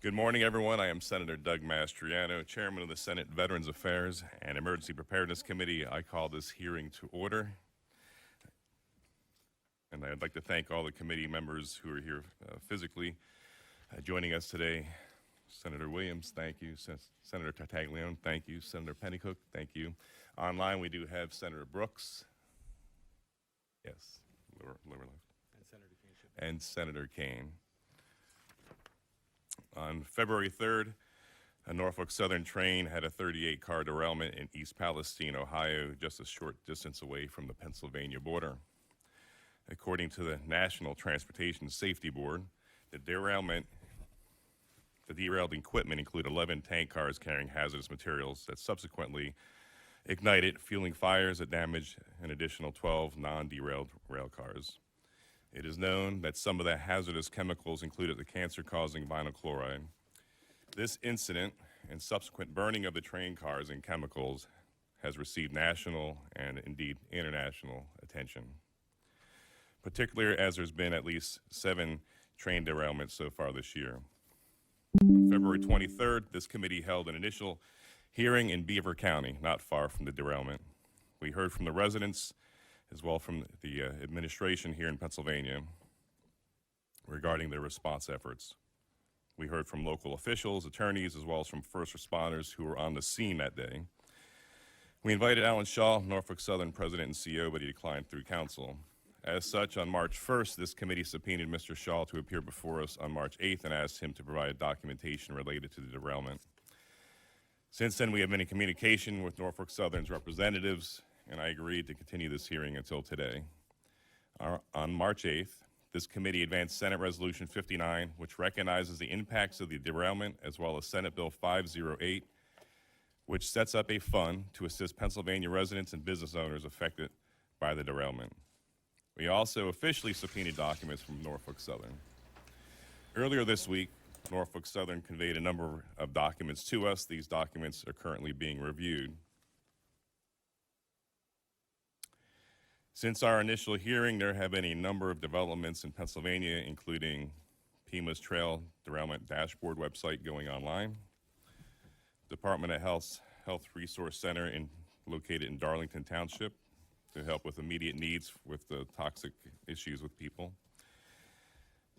Good morning, everyone. I am Senator Doug Mastriano, Chairman of the Senate Veterans Affairs and Emergency Preparedness Committee. I call this hearing to order. And I'd like to thank all the committee members who are here physically joining us today. Senator Williams, thank you. Senator Tartaglione, thank you. Senator Pennycook, thank you. Online, we do have Senator Brooks. Yes, lower left. And Senator Kane. On February 3rd, a Norfolk Southern train had a 38-car derailment in East Palestine, Ohio, just a short distance away from the Pennsylvania border. According to the National Transportation Safety Board, the derailed equipment included 11 tank cars carrying hazardous materials that subsequently ignited, fueling fires that damaged an additional 12 non-derailed rail cars. It is known that some of the hazardous chemicals included the cancer-causing vinyl chloride. This incident and subsequent burning of the train cars and chemicals has received national and indeed international attention, particularly as there's been at least 7 train derailments so far this year. On February 23rd, this committee held an initial hearing in Beaver County, not far from the derailment. We heard from the residents as well from the administration here in Pennsylvania regarding their response efforts. We heard from local officials, attorneys, as well as from first responders who were on the scene that day. We invited Alan Shaw, Norfolk Southern president and CEO, but he declined through counsel. As such, on March 1st, this committee subpoenaed Mr. Shaw to appear before us on March 8th and asked him to provide documentation related to the derailment. Since then, we have been in communication with Norfolk Southern's representatives, and I agreed to continue this hearing until today. On March 8th, this committee advanced Senate Resolution 59, which recognizes the impacts of the derailment, as well as Senate Bill 508, which sets up a fund to assist Pennsylvania residents and business owners affected by the derailment. We also officially subpoenaed documents from Norfolk Southern. Earlier this week, Norfolk Southern conveyed a number of documents to us. These documents are currently being reviewed. Since our initial hearing, there have been a number of developments in Pennsylvania, including PEMA's Trail Derailment Dashboard website going online, Department of Health's Health Resource Center located in Darlington Township to help with immediate needs with the toxic issues with people.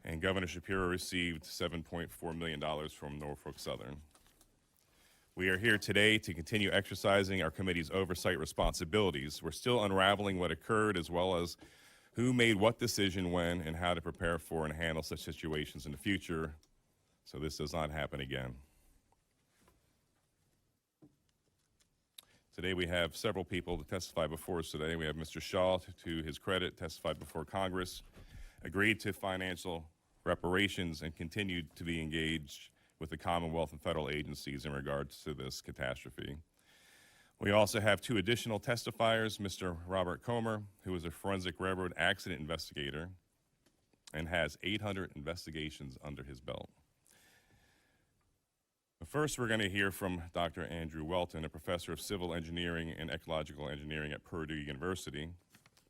And Governor Shapiro received $7.4 million from Norfolk Southern. We are here today to continue exercising our committee's oversight responsibilities. We're still unraveling what occurred, as well as who made what decision when and how to prepare for and handle such situations in the future so this does not happen again. Today we have several people to testify before us today. We have Mr. Shaw, to his credit, testified before Congress, agreed to financial reparations, and continued to be engaged with the Commonwealth and federal agencies in regards to this catastrophe. We also have 2 additional testifiers, Mr. Robert Comer, who is a forensic railroad accident investigator and has 800 investigations under his belt. First, we're going to hear from Dr. Andrew Welton, a professor of civil engineering and ecological engineering at Purdue University.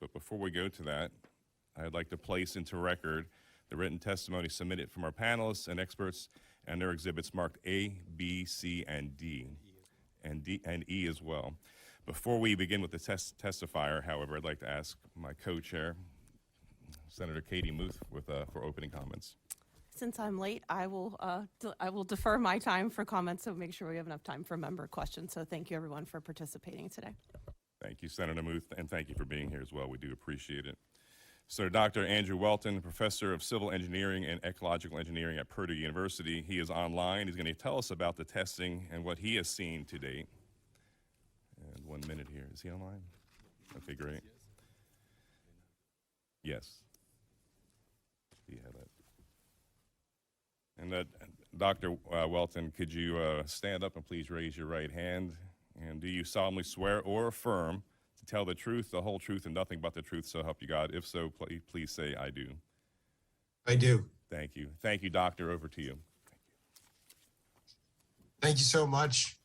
But before we go to that, I'd like to place into record the written testimony submitted from our panelists and experts and their exhibits marked A, B, C, and D, and E as well. Before we begin with the testifier, however, I'd like to ask my co-chair, Senator Katie Muth, for opening comments. Since I'm late, I will defer my time for comments, so make sure we have enough time for member questions. So thank you, everyone, for participating today. Thank you, Senator Muth, and thank you for being here as well. We do appreciate it. So Dr. Andrew Welton, professor of civil engineering and ecological engineering at Purdue University. He is online. He's going to tell us about the testing and what he has seen to date. And 1 minute here. Is he online? Okay, great. Yes. Do you have that? And Dr. Welton, could you stand up and please raise your right hand? And do you solemnly swear or affirm to tell the truth, the whole truth, and nothing but the truth, so help you God? If so, please say, I do. I do. Thank you. Thank you, Doctor. Over to you. Thank you so much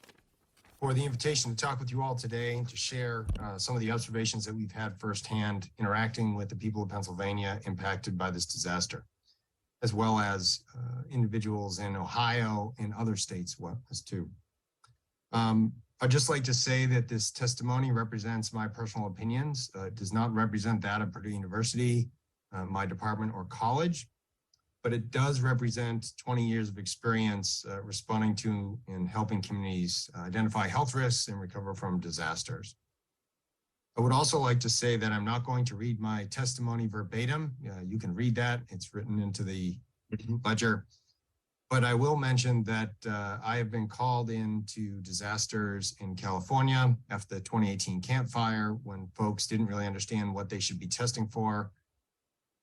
for the invitation to talk with you all today and to share some of the observations that we've had firsthand interacting with the people of Pennsylvania impacted by this disaster. as well as individuals in Ohio and other states as too. I'd just like to say that this testimony represents my personal opinions. It does not represent that of Purdue University, my department, or college, but it does represent 20 years of experience responding to and helping communities identify health risks and recover from disasters. I would also like to say that I'm not going to read my testimony verbatim. You can read that. It's written into the ledger. But I will mention that I have been called into disasters in California after the 2018 Camp Fire when folks didn't really understand what they should be testing for.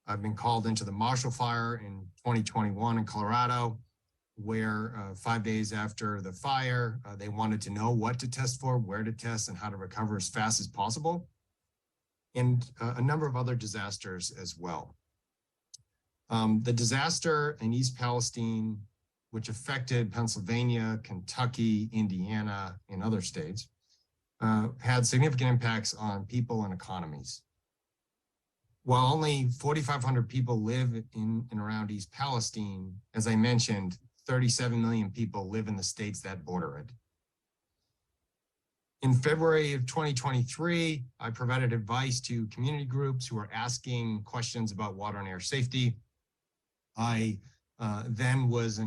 I've been called into the Marshall Fire in 2021 in Colorado, where 5 days after the fire, they wanted to know what to test for, where to test, and how to recover as fast as possible, and a number of other disasters as well. The disaster in East Palestine, which affected Pennsylvania, Kentucky, Indiana, and other states, had significant impacts on people and economies. While only 4,500 people live in and around East Palestine, as I mentioned, 37 million people live in the states that border it. In February of 2023, I provided advice to community groups who were asking questions about water and air safety. I then was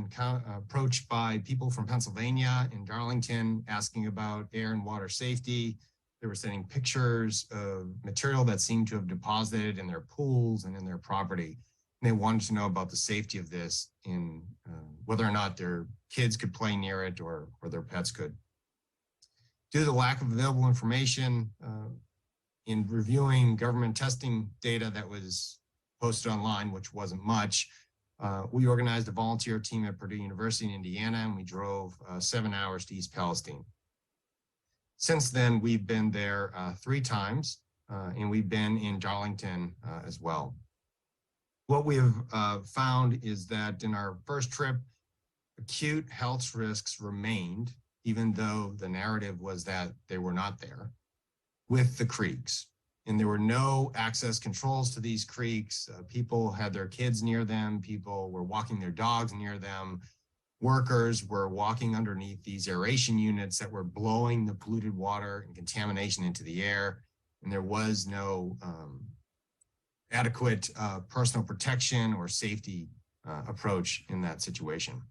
approached by people from Pennsylvania and Darlington asking about air and water safety. They were sending pictures of material that seemed to have deposited in their pools and in their property. And they wanted to know about the safety of this and whether or not their kids could play near it or their pets could. Due to the lack of available information in reviewing government testing data that was posted online, which wasn't much, we organized a volunteer team at Purdue University in Indiana, and we drove 7 hours to East Palestine. Since then, we've been there 3 times, and we've been in Darlington as well. What we have found is that in our first trip, acute health risks remained, even though the narrative was that they were not there, with the creeks. And there were no access controls to these creeks. People had their kids near them. People were walking their dogs near them. Workers were walking underneath these aeration units that were blowing the polluted water and contamination into the air. And there was no adequate personal protection or safety approach in that situation.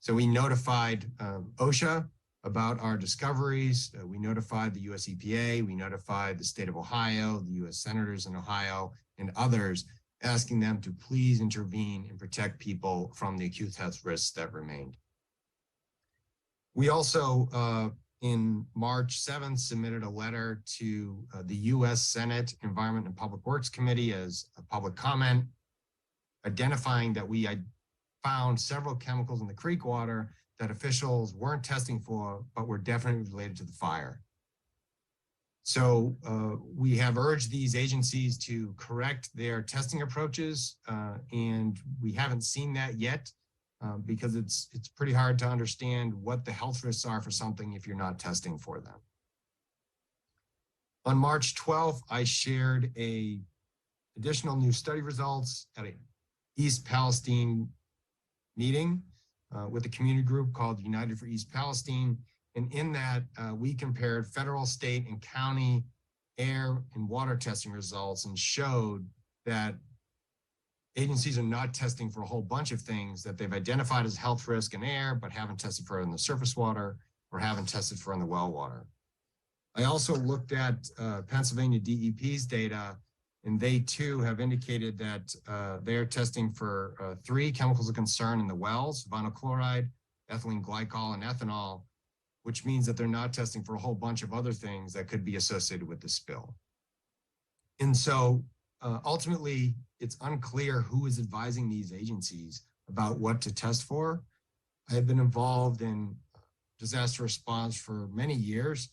So we notified OSHA about our discoveries. We notified the US EPA, we notified the state of Ohio, the US senators in Ohio, and others, asking them to please intervene and protect people from the acute health risks that remained. We also, in March 7th, submitted a letter to the US Senate Environment and Public Works Committee as a public comment, identifying that we found several chemicals in the creek water that officials weren't testing for, but were definitely related to the fire. So we have urged these agencies to correct their testing approaches, and we haven't seen that yet because it's pretty hard to understand what the health risks are for something if you're not testing for them. On March 12th, I shared additional new study results at an East Palestine meeting with a community group called United for East Palestine. And in that, we compared federal, state, and county air and water testing results and showed that agencies are not testing for a whole bunch of things that they've identified as health risk in air, but haven't tested for in the surface water or haven't tested for in the well water. I also looked at Pennsylvania DEP's data, and they too have indicated that they're testing for 3 chemicals of concern in the wells: vinyl chloride, ethylene glycol, and ethanol, which means that they're not testing for a whole bunch of other things that could be associated with the spill. And so ultimately, it's unclear who is advising these agencies about what to test for. I have been involved in disaster response for many years.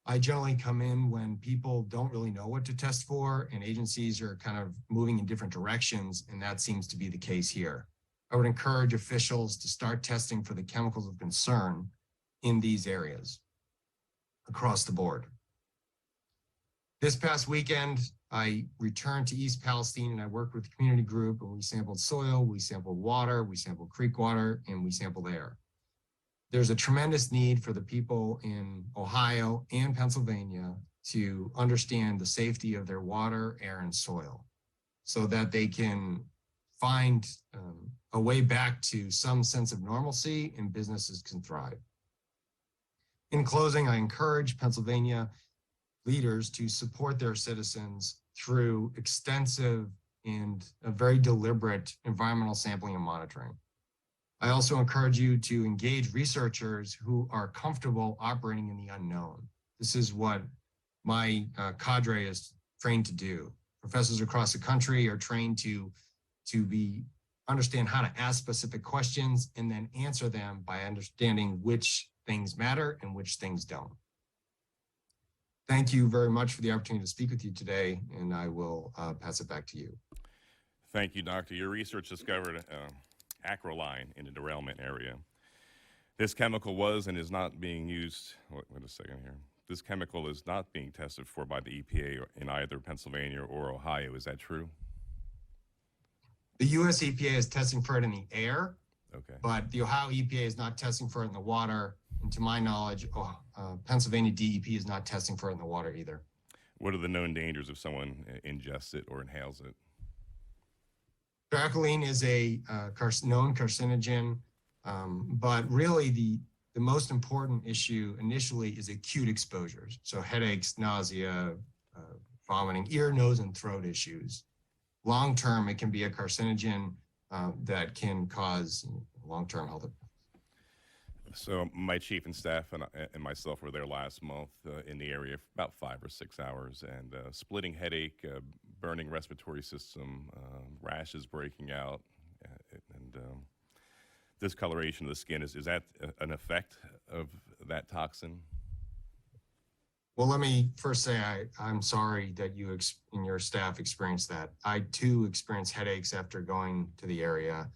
I generally come in when people don't really know what to test for and agencies are kind of moving in different directions, and that seems to be the case here. I would encourage officials to start testing for the chemicals of concern in these areas across the board. This past weekend, I returned to East Palestine and I worked with the community group, and we sampled soil, we sampled water, we sampled creek water, and we sampled air. There's a tremendous need for the people in Ohio and Pennsylvania to understand the safety of their water, air, and soil so that they can find a way back to some sense of normalcy and businesses can thrive. In closing, I encourage Pennsylvania leaders to support their citizens through extensive and a very deliberate environmental sampling and monitoring. I also encourage you to engage researchers who are comfortable operating in the unknown. This is what my cadre is trained to do. Professors across the country are trained to understand how to ask specific questions and then answer them by understanding which things matter and which things don't. Thank you very much for the opportunity to speak with you today, and I will pass it back to you. Thank you, Doctor. Your research discovered acrolein in the derailment area. This chemical was and is not being used. Wait a second here. This chemical is not being tested for by the EPA in either Pennsylvania or Ohio. Is that true? The US EPA is testing for it in the air, Okay. but the Ohio EPA is not testing for it in the water. And to my knowledge, Pennsylvania DEP is not testing for it in the water either. What are the known dangers if someone ingests it or inhales it? Acrolein is a known carcinogen, but really the most important issue initially is acute exposures. So headaches, nausea, vomiting, ear, nose, and throat issues. Long-term, it can be a carcinogen that can cause long-term health effects. So my chief and staff and myself were there last month in the area for about 5 or 6 hours, and splitting headache, burning respiratory system, rashes breaking out, and discoloration of the skin. Is that an effect of that toxin? Well, let me first say I'm sorry that you and your staff experienced that. I too experienced headaches after going to the area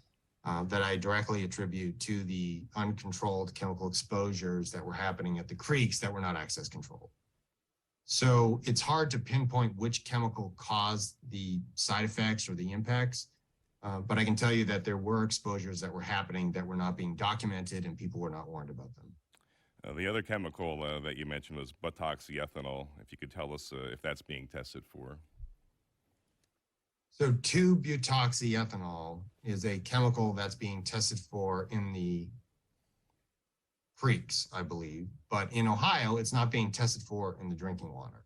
that I directly attribute to the uncontrolled chemical exposures that were happening at the creeks that were not access controlled. So it's hard to pinpoint which chemical caused the side effects or the impacts, but I can tell you that there were exposures that were happening that were not being documented and people were not warned about them. The other chemical that you mentioned was butoxyethanol. If you could tell us if that's being tested for. So 2-butoxyethanol is a chemical that's being tested for in the creeks, I believe, but in Ohio, it's not being tested for in the drinking water.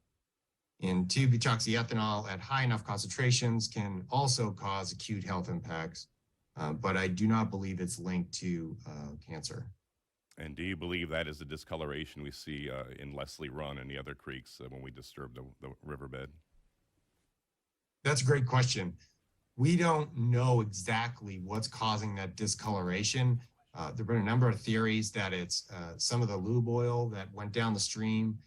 And 2-butoxyethanol at high enough concentrations can also cause acute health impacts, but I do not believe it's linked to cancer. And do you believe that is the discoloration we see in Leslie Run and the other creeks when we disturb the riverbed? That's a great question. We don't know exactly what's causing that discoloration. There have been a number of theories that it's some of the lube oil that went down the stream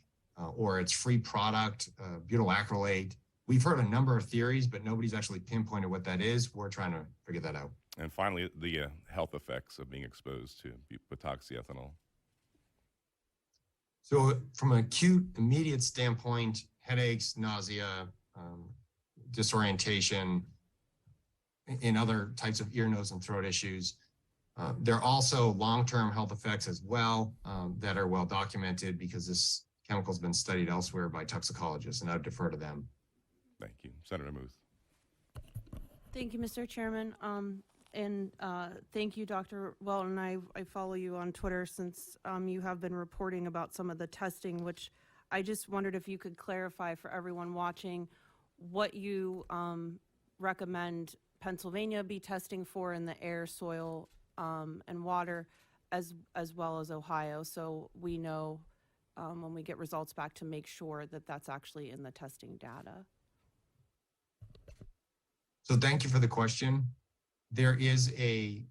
or it's free product, butyl acrylate. We've heard a number of theories, but nobody's actually pinpointed what that is. We're trying to figure that out. And finally, the health effects of being exposed to butoxyethanol. So from an acute, immediate standpoint, headaches, nausea, disorientation, and other types of ear, nose, and throat issues. There are also long-term health effects as well that are well documented because this chemical has been studied elsewhere by toxicologists, and I would defer to them. Thank you. Senator Muth. Thank you, Mr. Chairman. And thank you, Dr. Welton. I follow you on Twitter since you have been reporting about some of the testing, which I just wondered if you could clarify for everyone watching what you recommend Pennsylvania be testing for in the air, soil, and water, as well as Ohio, so we know when we get results back to make sure that that's actually in the testing data. So thank you for the question. There is a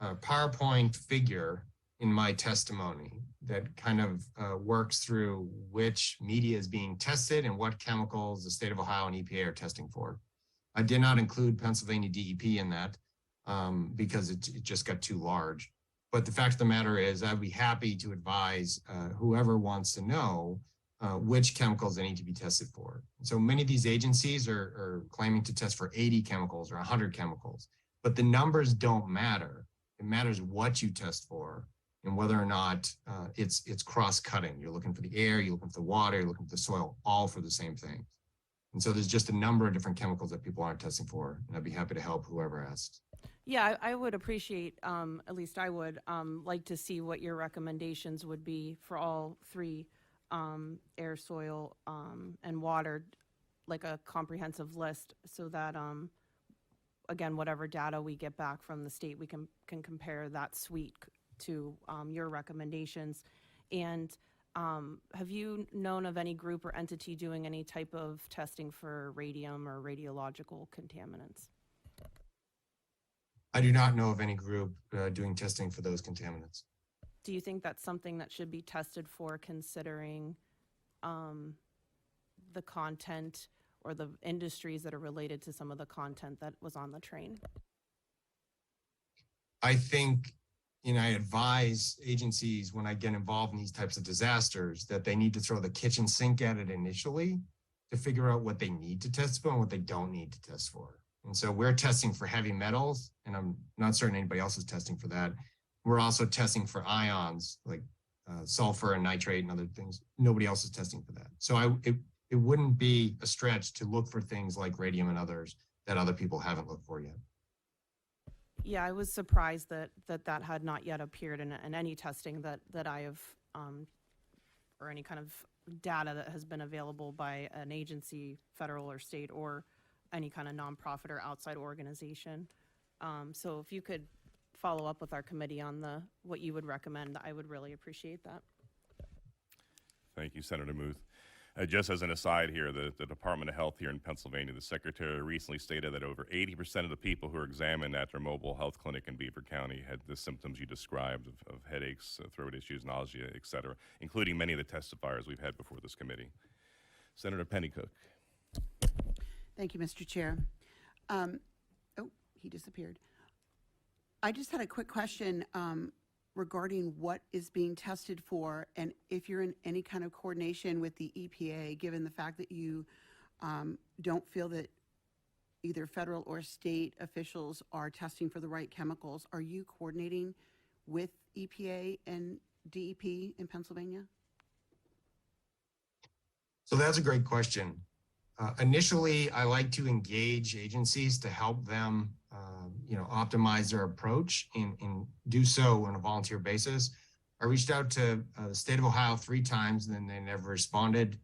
PowerPoint figure in my testimony that kind of works through which media is being tested and what chemicals the state of Ohio and EPA are testing for. I did not include Pennsylvania DEP in that because it just got too large. But the fact of the matter is I'd be happy to advise whoever wants to know which chemicals they need to be tested for. So many of these agencies are claiming to test for 80 chemicals or 100 chemicals, but the numbers don't matter. It matters what you test for and whether or not it's cross-cutting. You're looking for the air, you're looking for the water, you're looking for the soil, all for the same thing. And so there's just a number of different chemicals that people aren't testing for, and I'd be happy to help whoever asks. Yeah, I would appreciate, at least I would, like to see what your recommendations would be for all three, air, soil, and water, like a comprehensive list, so that, again, whatever data we get back from the state, we can compare that suite to, your recommendations. And, have you known of any group or entity doing any type of testing for radium or radiological contaminants? I do not know of any group doing testing for those contaminants. Do you think that's something that should be tested for, considering the content or the industries that are related to some of the content that was on the train? I think, I advise agencies when I get involved in these types of disasters that they need to throw the kitchen sink at it initially to figure out what they need to test for and what they don't need to test for. And so we're testing for heavy metals, and I'm not certain anybody else is testing for that. We're also testing for ions like sulfur and nitrate and other things. Nobody else is testing for that. So it wouldn't be a stretch to look for things like radium and others that other people haven't looked for yet. Yeah, I was surprised that had not yet appeared in any testing that I have, or any kind of data that has been available by an agency, federal or state, or any kind of nonprofit or outside organization. So if you could follow up with our committee on what you would recommend, I would really appreciate that. Thank you, Senator Muth. Just as an aside here, the Department of Health here in Pennsylvania, the secretary recently stated that over 80% of the people who were examined at their mobile health clinic in Beaver County had the symptoms you described of headaches, throat issues, nausea, et cetera, including many of the testifiers we've had before this committee. Senator Pennycook. Thank you, Mr. Chair. Oh, he disappeared. I just had a quick question regarding what is being tested for, and if you're in any kind of coordination with the EPA, given the fact that you don't feel that either federal or state officials are testing for the right chemicals. Are you coordinating with EPA and DEP in Pennsylvania? So that's a great question. Initially, I like to engage agencies to help them, optimize their approach and do so on a volunteer basis. I reached out to the state of Ohio 3 times, and then they never responded.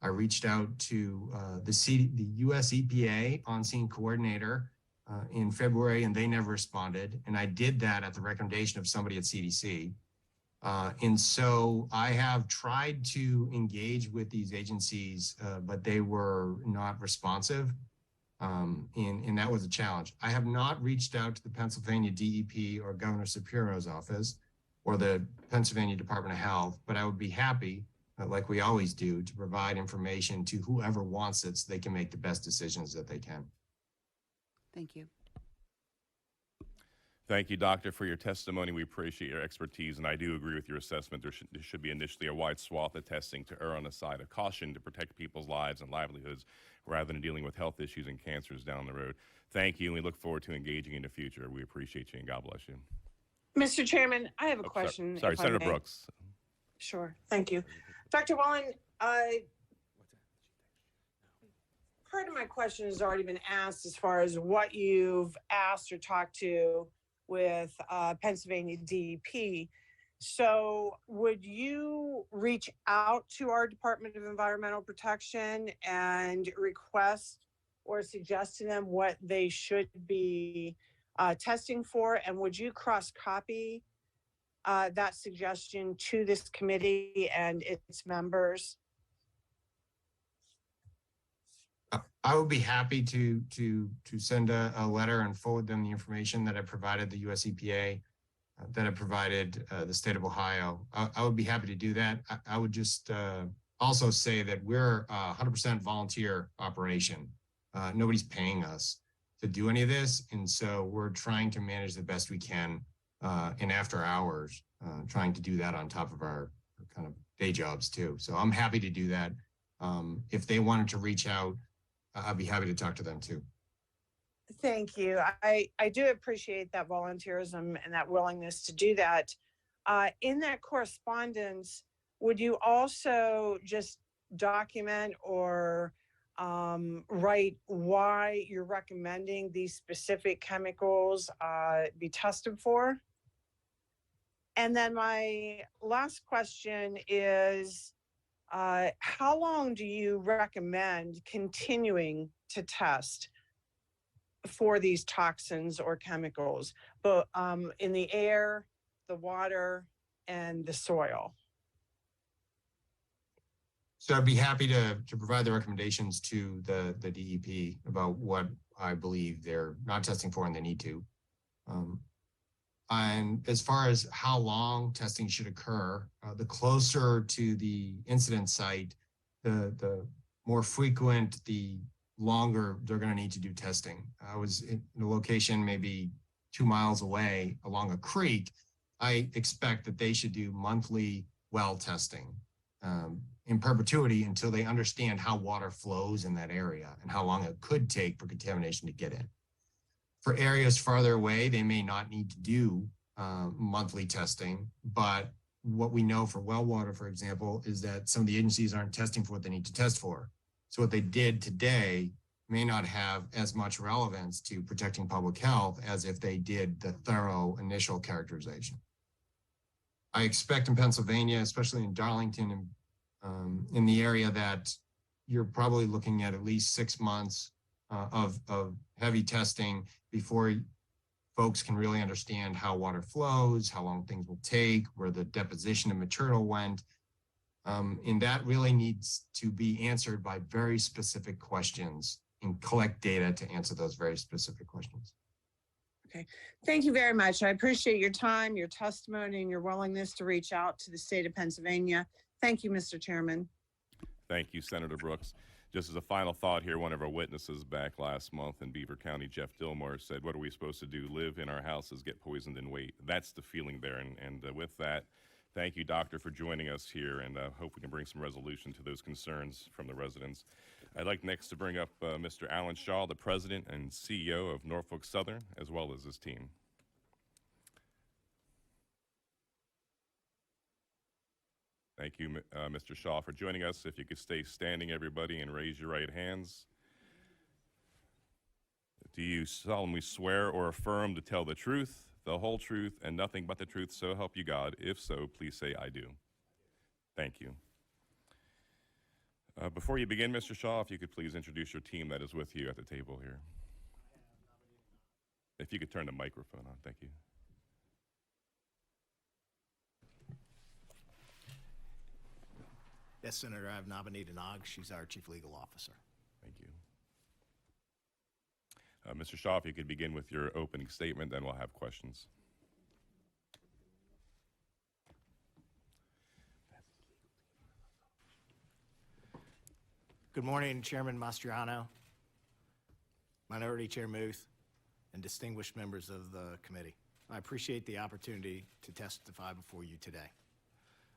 I reached out to the US EPA on-scene coordinator in February, and they never responded. And I did that at the recommendation of somebody at CDC. And so I have tried to engage with these agencies, but they were not responsive. And that was a challenge. I have not reached out to the Pennsylvania DEP or Governor Shapiro's office or the Pennsylvania Department of Health, but I would be happy, like we always do, to provide information to whoever wants it so they can make the best decisions that they can. Thank you. Thank you, Doctor, for your testimony. We appreciate your expertise, and I do agree with your assessment. There should be initially a wide swath of testing to err on the side of caution to protect people's lives and livelihoods rather than dealing with health issues and cancers down the road. Thank you, and we look forward to engaging in the future. We appreciate you, and God bless you. Mr. Chairman, I have a question. Sorry, if I Senator may. Brooks. Sure, thank you. Dr. Wallen, part of my question has already been asked as far as what you've asked or talked to with Pennsylvania DEP. So would you reach out to our Department of Environmental Protection and request or suggest to them what they should be testing for? And would you cross-copy that suggestion to this committee and its members? I would be happy to send a letter and forward them the information that I provided the US EPA, that I provided the state of Ohio. I would be happy to do that. I would just also say that we're a 100% volunteer operation. Nobody's paying us to do any of this. And so we're trying to manage the best we can in after hours, trying to do that on top of our kind of day jobs too. So I'm happy to do that. If they wanted to reach out, I'd be happy to talk to them too. Thank you. I do appreciate that volunteerism and that willingness to do that. In that correspondence, would you also just document or write why you're recommending these specific chemicals be tested for? And then my last question is, how long do you recommend continuing to test for these toxins or chemicals, but in the air, the water, and the soil? So I'd be happy to provide the recommendations to the DEP about what I believe they're not testing for and they need to. And as far as how long testing should occur, the closer to the incident site, the more frequent, the longer they're going to need to do testing. I was in a location maybe 2 miles away along a creek. I expect that they should do monthly well testing in perpetuity until they understand how water flows in that area and how long it could take for contamination to get in. For areas farther away, they may not need to do monthly testing, but what we know for well water, for example, is that some of the agencies aren't testing for what they need to test for. So what they did today may not have as much relevance to protecting public health as if they did the thorough initial characterization. I expect in Pennsylvania, especially in Darlington, in the area that you're probably looking at least 6 months of heavy testing before folks can really understand how water flows, how long things will take, where the deposition of material went. And that really needs to be answered by very specific questions and collect data to answer those very specific questions. Okay, thank you very much. I appreciate your time, your testimony, and your willingness to reach out to the state of Pennsylvania. Thank you, Mr. Chairman. Thank you, Senator Brooks. Just as a final thought here, one of our witnesses back last month in Beaver County, Jeff Dillmore, said, "What are we supposed to do? Live in our houses, get poisoned, and wait." That's the feeling there. And with that, thank you, Doctor, for joining us here, and hope we can bring some resolution to those concerns from the residents. I'd like next to bring up Mr. Alan Shaw, the President and CEO of Norfolk Southern, as well as his team. Thank you, Mr. Shaw, for joining us. If you could stay standing, everybody, and raise your right hands. Do you solemnly swear or affirm to tell the truth, the whole truth, and nothing but the truth, so help you God? If so, please say, "I do." Thank you. Before you begin, Mr. Shaw, if you could please introduce your team that is with you at the table here. If you could turn the microphone on, thank you. Yes, Senator, I have nominated Nog. She's our Chief Legal Officer. Thank you. Mr. Shaw, if you could begin with your opening statement, then we'll have questions. Good morning, Chairman Mastriano, Minority Chair Muth, and distinguished members of the committee. I appreciate the opportunity to testify before you today.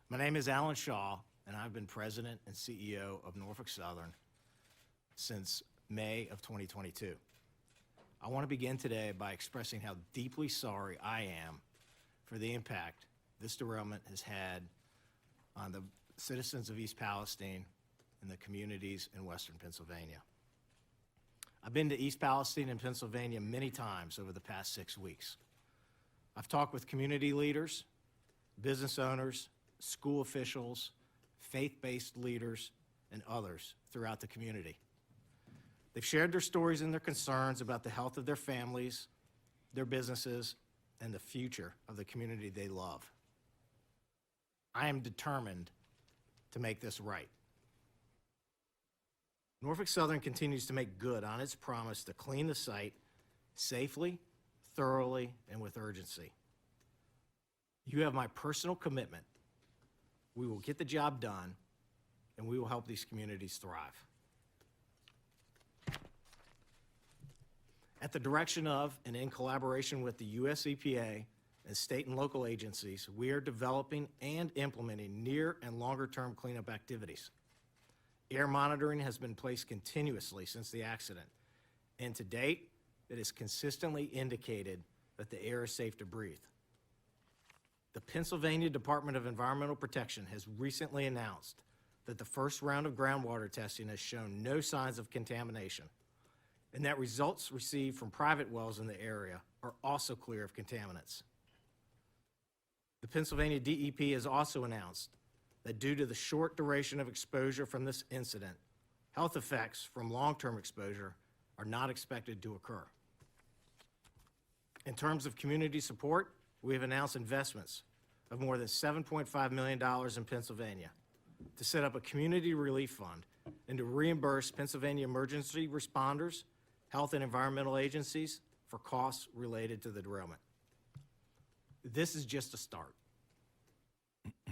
My name is Alan Shaw, and I've been President and CEO of Norfolk Southern since May of 2022. I want to begin today by expressing how deeply sorry I am for the impact this derailment has had on the citizens of East Palestine and the communities in Western Pennsylvania. I've been to East Palestine and Pennsylvania many times over the past 6 weeks. I've talked with community leaders, business owners, school officials, faith-based leaders, and others throughout the community. They've shared their stories and their concerns about the health of their families, their businesses, and the future of the community they love. I am determined to make this right. Norfolk Southern continues to make good on its promise to clean the site safely, thoroughly, and with urgency. You have my personal commitment. We will get the job done, and we will help these communities thrive. At the direction of and in collaboration with the US EPA and state and local agencies, we are developing and implementing near and longer-term cleanup activities. Air monitoring has been placed continuously since the accident, and to date, it has consistently indicated that the air is safe to breathe. The Pennsylvania Department of Environmental Protection has recently announced that the first round of groundwater testing has shown no signs of contamination, and that results received from private wells in the area are also clear of contaminants. The Pennsylvania DEP has also announced that due to the short duration of exposure from this incident, health effects from long-term exposure are not expected to occur. In terms of community support, we have announced investments of more than $7.5 million in Pennsylvania to set up a community relief fund and to reimburse Pennsylvania emergency responders, health and environmental agencies for costs related to the derailment. This is just a start.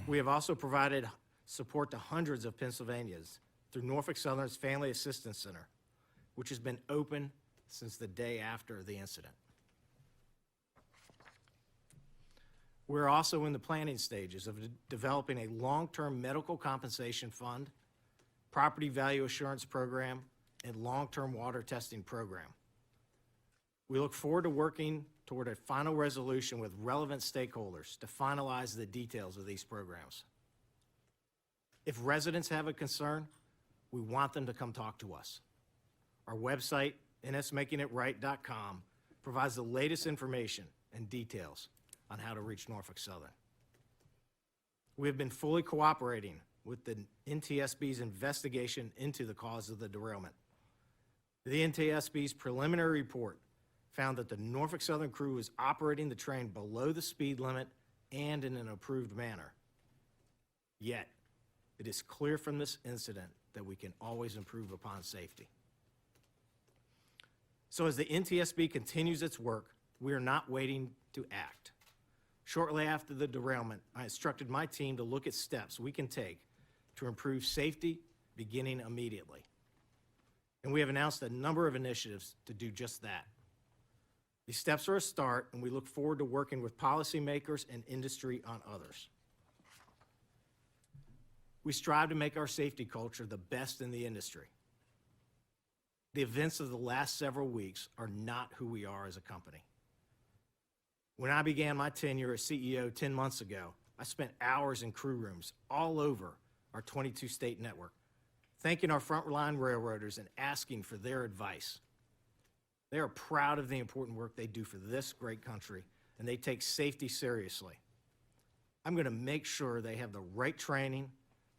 We have also provided support to hundreds of Pennsylvanians through Norfolk Southern's Family Assistance Center, which has been open since the day after the incident. We're also in the planning stages of developing a long-term medical compensation fund, property value assurance program, and long-term water testing program. We look forward to working toward a final resolution with relevant stakeholders to finalize the details of these programs. If residents have a concern, we want them to come talk to us. Our website, nsmakingitright.com, provides the latest information and details on how to reach Norfolk Southern. We have been fully cooperating with the NTSB's investigation into the cause of the derailment. The NTSB's preliminary report found that the Norfolk Southern crew was operating the train below the speed limit and in an approved manner. Yet, it is clear from this incident that we can always improve upon safety. So as the NTSB continues its work, we are not waiting to act. Shortly after the derailment, I instructed my team to look at steps we can take to improve safety beginning immediately. And we have announced a number of initiatives to do just that. These steps are a start, and we look forward to working with policymakers and industry on others. We strive to make our safety culture the best in the industry. The events of the last several weeks are not who we are as a company. When I began my tenure as CEO 10 months ago, I spent hours in crew rooms all over our 22-state network, thanking our frontline railroaders and asking for their advice. They are proud of the important work they do for this great country, and they take safety seriously. I'm going to make sure they have the right training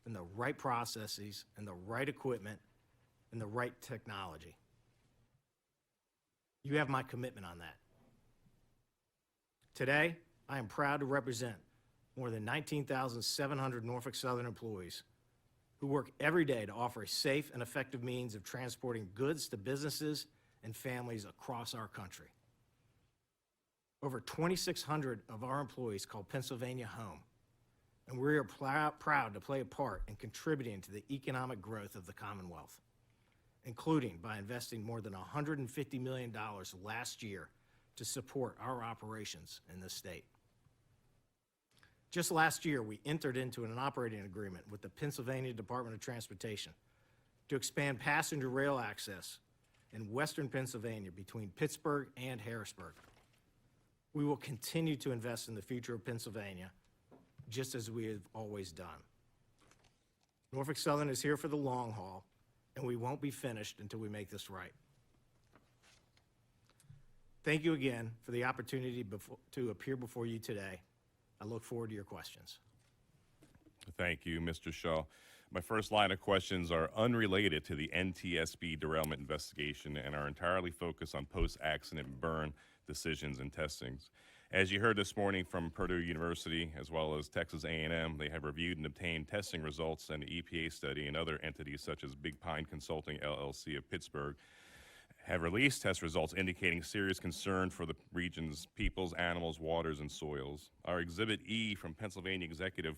and the right processes and the right equipment and the right technology. You have my commitment on that. Today, I am proud to represent more than 19,700 Norfolk Southern employees who work every day to offer a safe and effective means of transporting goods to businesses and families across our country. Over 2,600 of our employees call Pennsylvania home, and we are proud to play a part in contributing to the economic growth of the Commonwealth, including by investing more than $150 million last year to support our operations in this state. Just last year, we entered into an operating agreement with the Pennsylvania Department of Transportation to expand passenger rail access in western Pennsylvania between Pittsburgh and Harrisburg. We will continue to invest in the future of Pennsylvania, just as we have always done. Norfolk Southern is here for the long haul, and we won't be finished until we make this right. Thank you again for the opportunity to appear before you today. I look forward to your questions. Thank you, Mr. Shaw. My first line of questions are unrelated to the NTSB derailment investigation and are entirely focused on post-accident burn decisions and testings. As you heard this morning from Purdue University, as well as Texas A&M, they have reviewed and obtained testing results and the EPA study, and other entities such as Big Pine Consulting LLC of Pittsburgh have released test results indicating serious concern for the region's peoples, animals, waters, and soils. Our Exhibit E from Pennsylvania Executive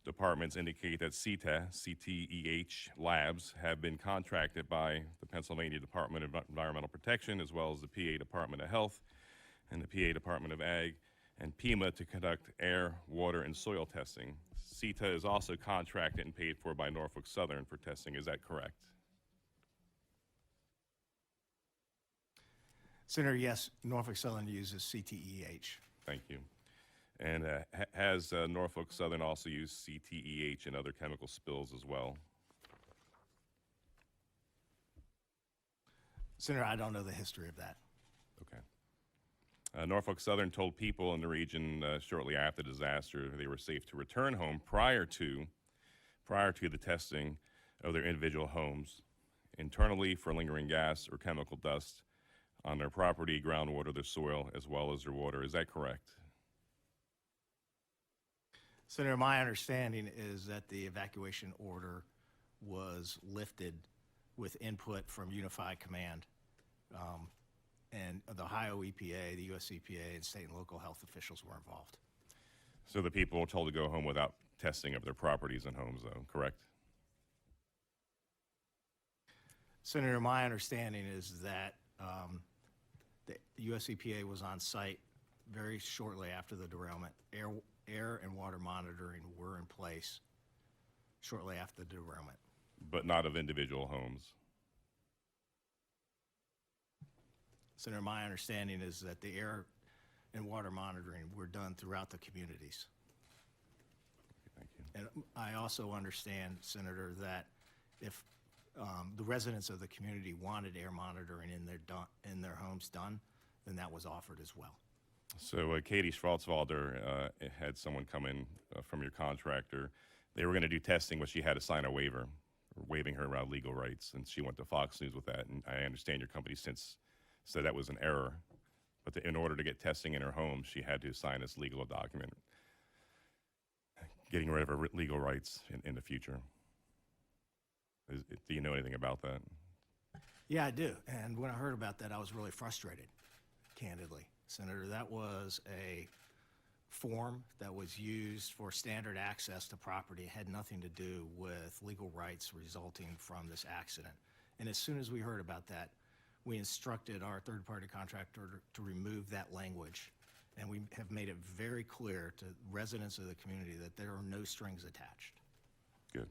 Departments indicate that CTEH labs have been contracted by the Pennsylvania Department of Environmental Protection, as well as the PA Department of Health and the PA Department of Ag, and PEMA to conduct air, water, and soil testing. CETA is also contracted and paid for by Norfolk Southern for testing. Is that correct? Senator, yes, Norfolk Southern uses CTEH. Thank you. And has Norfolk Southern also used CTEH in other chemical spills as well? Senator, I don't know the history of that. Okay. Norfolk Southern told people in the region shortly after the disaster they were safe to return home prior to the testing of their individual homes internally for lingering gas or chemical dust on their property, groundwater, their soil, as well as their water. Is that correct? Senator, my understanding is that the evacuation order was lifted with input from Unified Command, and the Ohio EPA, the US EPA, and state and local health officials were involved. So the people were told to go home without testing of their properties and homes, though, correct? Senator, my understanding is that the US EPA was on site very shortly after the derailment. Air and water monitoring were in place shortly after the derailment. But not of individual homes. Senator, my understanding is that the air and water monitoring were done throughout the communities. Thank you. And I also understand, Senator, that if the residents of the community wanted air monitoring in their homes done, then that was offered as well. So Katie Schwarzwalder had someone come in from your contractor. They were going to do testing, but she had to sign a waiver, waiving her legal rights, and she went to Fox News with that. And I understand your company since said that was an error, but in order to get testing in her home, she had to sign this legal document, getting rid of her legal rights in the future. Do you know anything about that? Yeah, I do. And when I heard about that, I was really frustrated, candidly. Senator, that was a form that was used for standard access to property. It had nothing to do with legal rights resulting from this accident. And as soon as we heard about that, we instructed our third-party contractor to remove that language. And we have made it very clear to residents of the community that there are no strings attached. Good.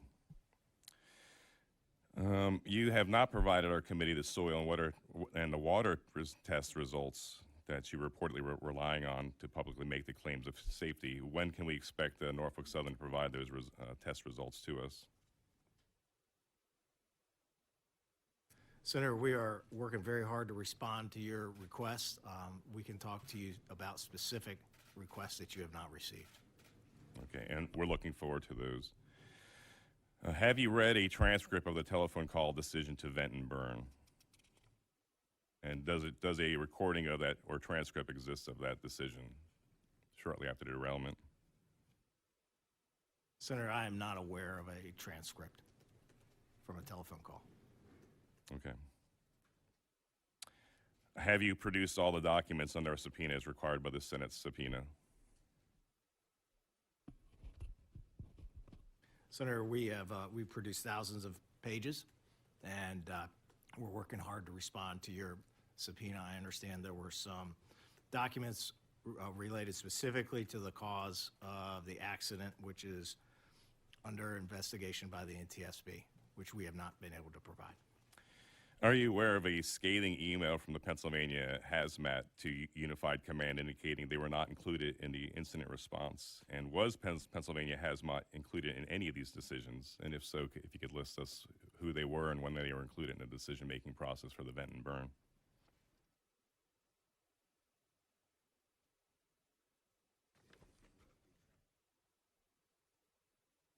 You have not provided our committee the soil and the water test results that you reportedly were relying on to publicly make the claims of safety. When can we expect Norfolk Southern to provide those test results to us? Senator, we are working very hard to respond to your requests. We can talk to you about specific requests that you have not received. Okay, and we're looking forward to those. Have you read a transcript of the telephone call decision to vent and burn? And does a recording of that or transcript exist of that decision shortly after the derailment? Senator, I am not aware of a transcript from a telephone call. Okay. Have you produced all the documents under a subpoena as required by the Senate subpoena? Senator, we've produced thousands of pages, and we're working hard to respond to your subpoena. I understand there were some documents related specifically to the cause of the accident, which is under investigation by the NTSB, which we have not been able to provide. Are you aware of a scathing email from the Pennsylvania Hazmat to Unified Command indicating they were not included in the incident response? And was Pennsylvania Hazmat included in any of these decisions? And if so, if you could list us who they were and when they were included in the decision-making process for the vent and burn.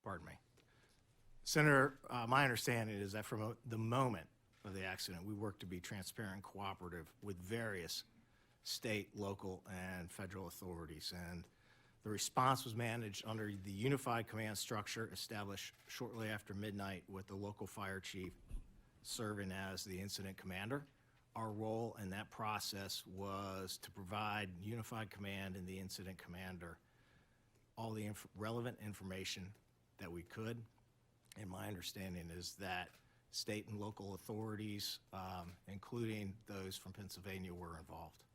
Pardon me. Senator, my understanding is that from the moment of the accident, we worked to be transparent and cooperative with various state, local, and federal authorities. And the response was managed under the unified command structure established shortly after midnight with the local fire chief serving as the incident commander. Our role in that process was to provide unified command and the incident commander all the relevant information that we could. And my understanding is that state and local authorities, including those from Pennsylvania, were involved.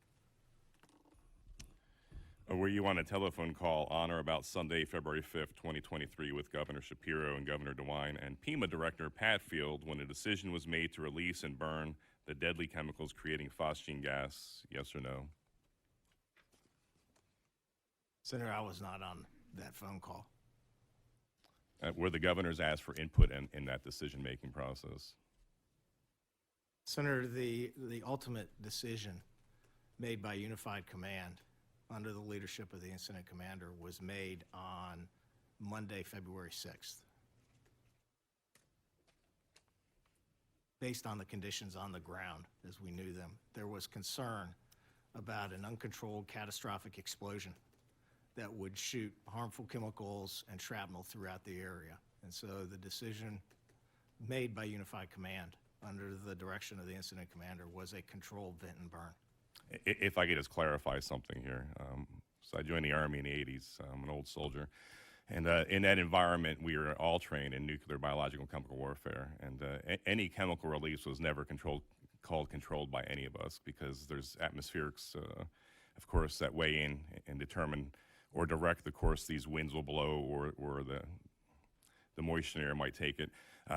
Or were you on a telephone call on or about Sunday, February 5th, 2023, with Governor Shapiro and Governor DeWine and PEMA Director Patfield when a decision was made to release and burn the deadly chemicals creating phosgene gas? Yes or no? Senator, I was not on that phone call. Were the governors asked for input in that decision-making process? Senator, the ultimate decision made by Unified Command under the leadership of the incident commander was made on Monday, February 6th. Based on the conditions on the ground as we knew them, there was concern about an uncontrolled catastrophic explosion that would shoot harmful chemicals and shrapnel throughout the area. And so the decision made by Unified Command under the direction of the incident commander was a controlled vent and burn. If I could just clarify something here. So I joined the Army in the 80s. I'm an old soldier. And in that environment, we were all trained in nuclear, biological, and chemical warfare. And any chemical release was never called controlled by any of us because there's atmospherics, of course, that weigh in and determine or direct the course these winds will blow or the moisture in the air might take it.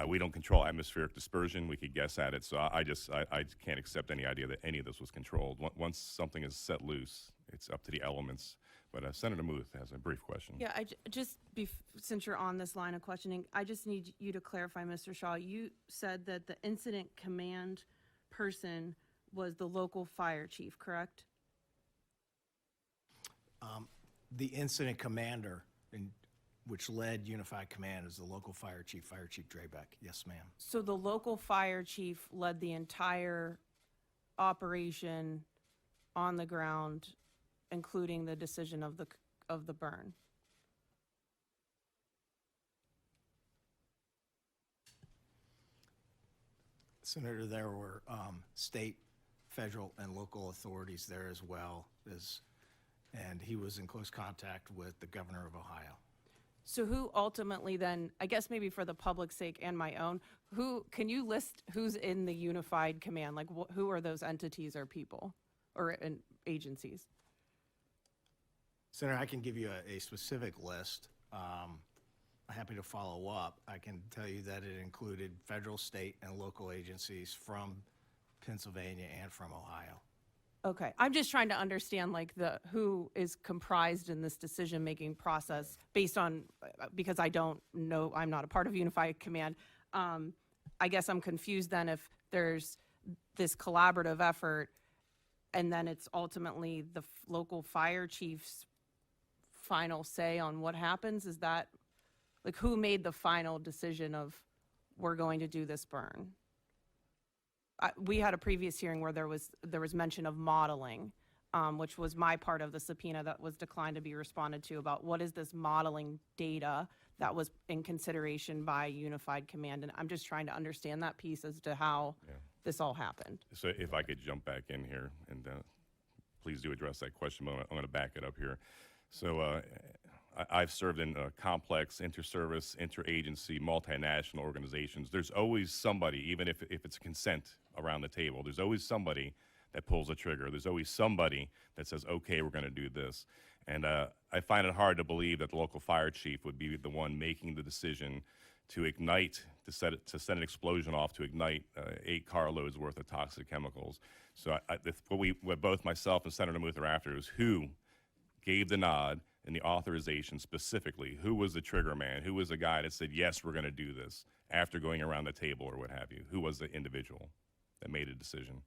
We don't control atmospheric dispersion. We could guess at it. So I can't accept any idea that any of this was controlled. Once something is set loose, it's up to the elements. But Senator Muth has a brief question. Yeah, since you're on this line of questioning, I just need you to clarify, Mr. Shaw. You said that the incident command person was the local fire chief, correct? The incident commander, which led Unified Command, is the local Fire Chief Drabeck. Yes, ma'am. So the local fire chief led the entire operation on the ground, including the decision of the burn. Senator, there were state, federal, and local authorities there as well, and he was in close contact with the governor of Ohio. So who ultimately then, I guess maybe for the public's sake and my own, can you list who's in the Unified Command? Like who are those entities or people or agencies? Senator, I can give you a specific list. I'm happy to follow up. I can tell you that it included federal, state, and local agencies from Pennsylvania and from Ohio. Okay, I'm just trying to understand like who is comprised in this decision-making process based on, because I don't know, I'm not a part of Unified Command. I guess I'm confused then if there's this collaborative effort and then it's ultimately the local fire chief's final say on what happens. Is that, like, who made the final decision of we're going to do this burn? We had a previous hearing where there was mention of modeling, which was my part of the subpoena that was declined to be responded to about what is this modeling data that was in consideration by Unified Command. And I'm just trying to understand that piece as to how this all happened. So if I could jump back in here, and please do address that question, but I'm going to back it up here. So I've served in complex, inter-service, interagency, multinational organizations. There's always somebody, even if it's consent around the table, there's always somebody that pulls a trigger. There's always somebody that says, okay, we're going to do this. And I find it hard to believe that the local fire chief would be the one making the decision to ignite, to set an explosion off, to ignite 8 carloads worth of toxic chemicals. So what both myself and Senator Muth are after is who gave the nod and the authorization specifically. Who was the trigger man? Who was the guy that said, yes, we're going to do this after going around the table or what have you? Who was the individual that made a decision?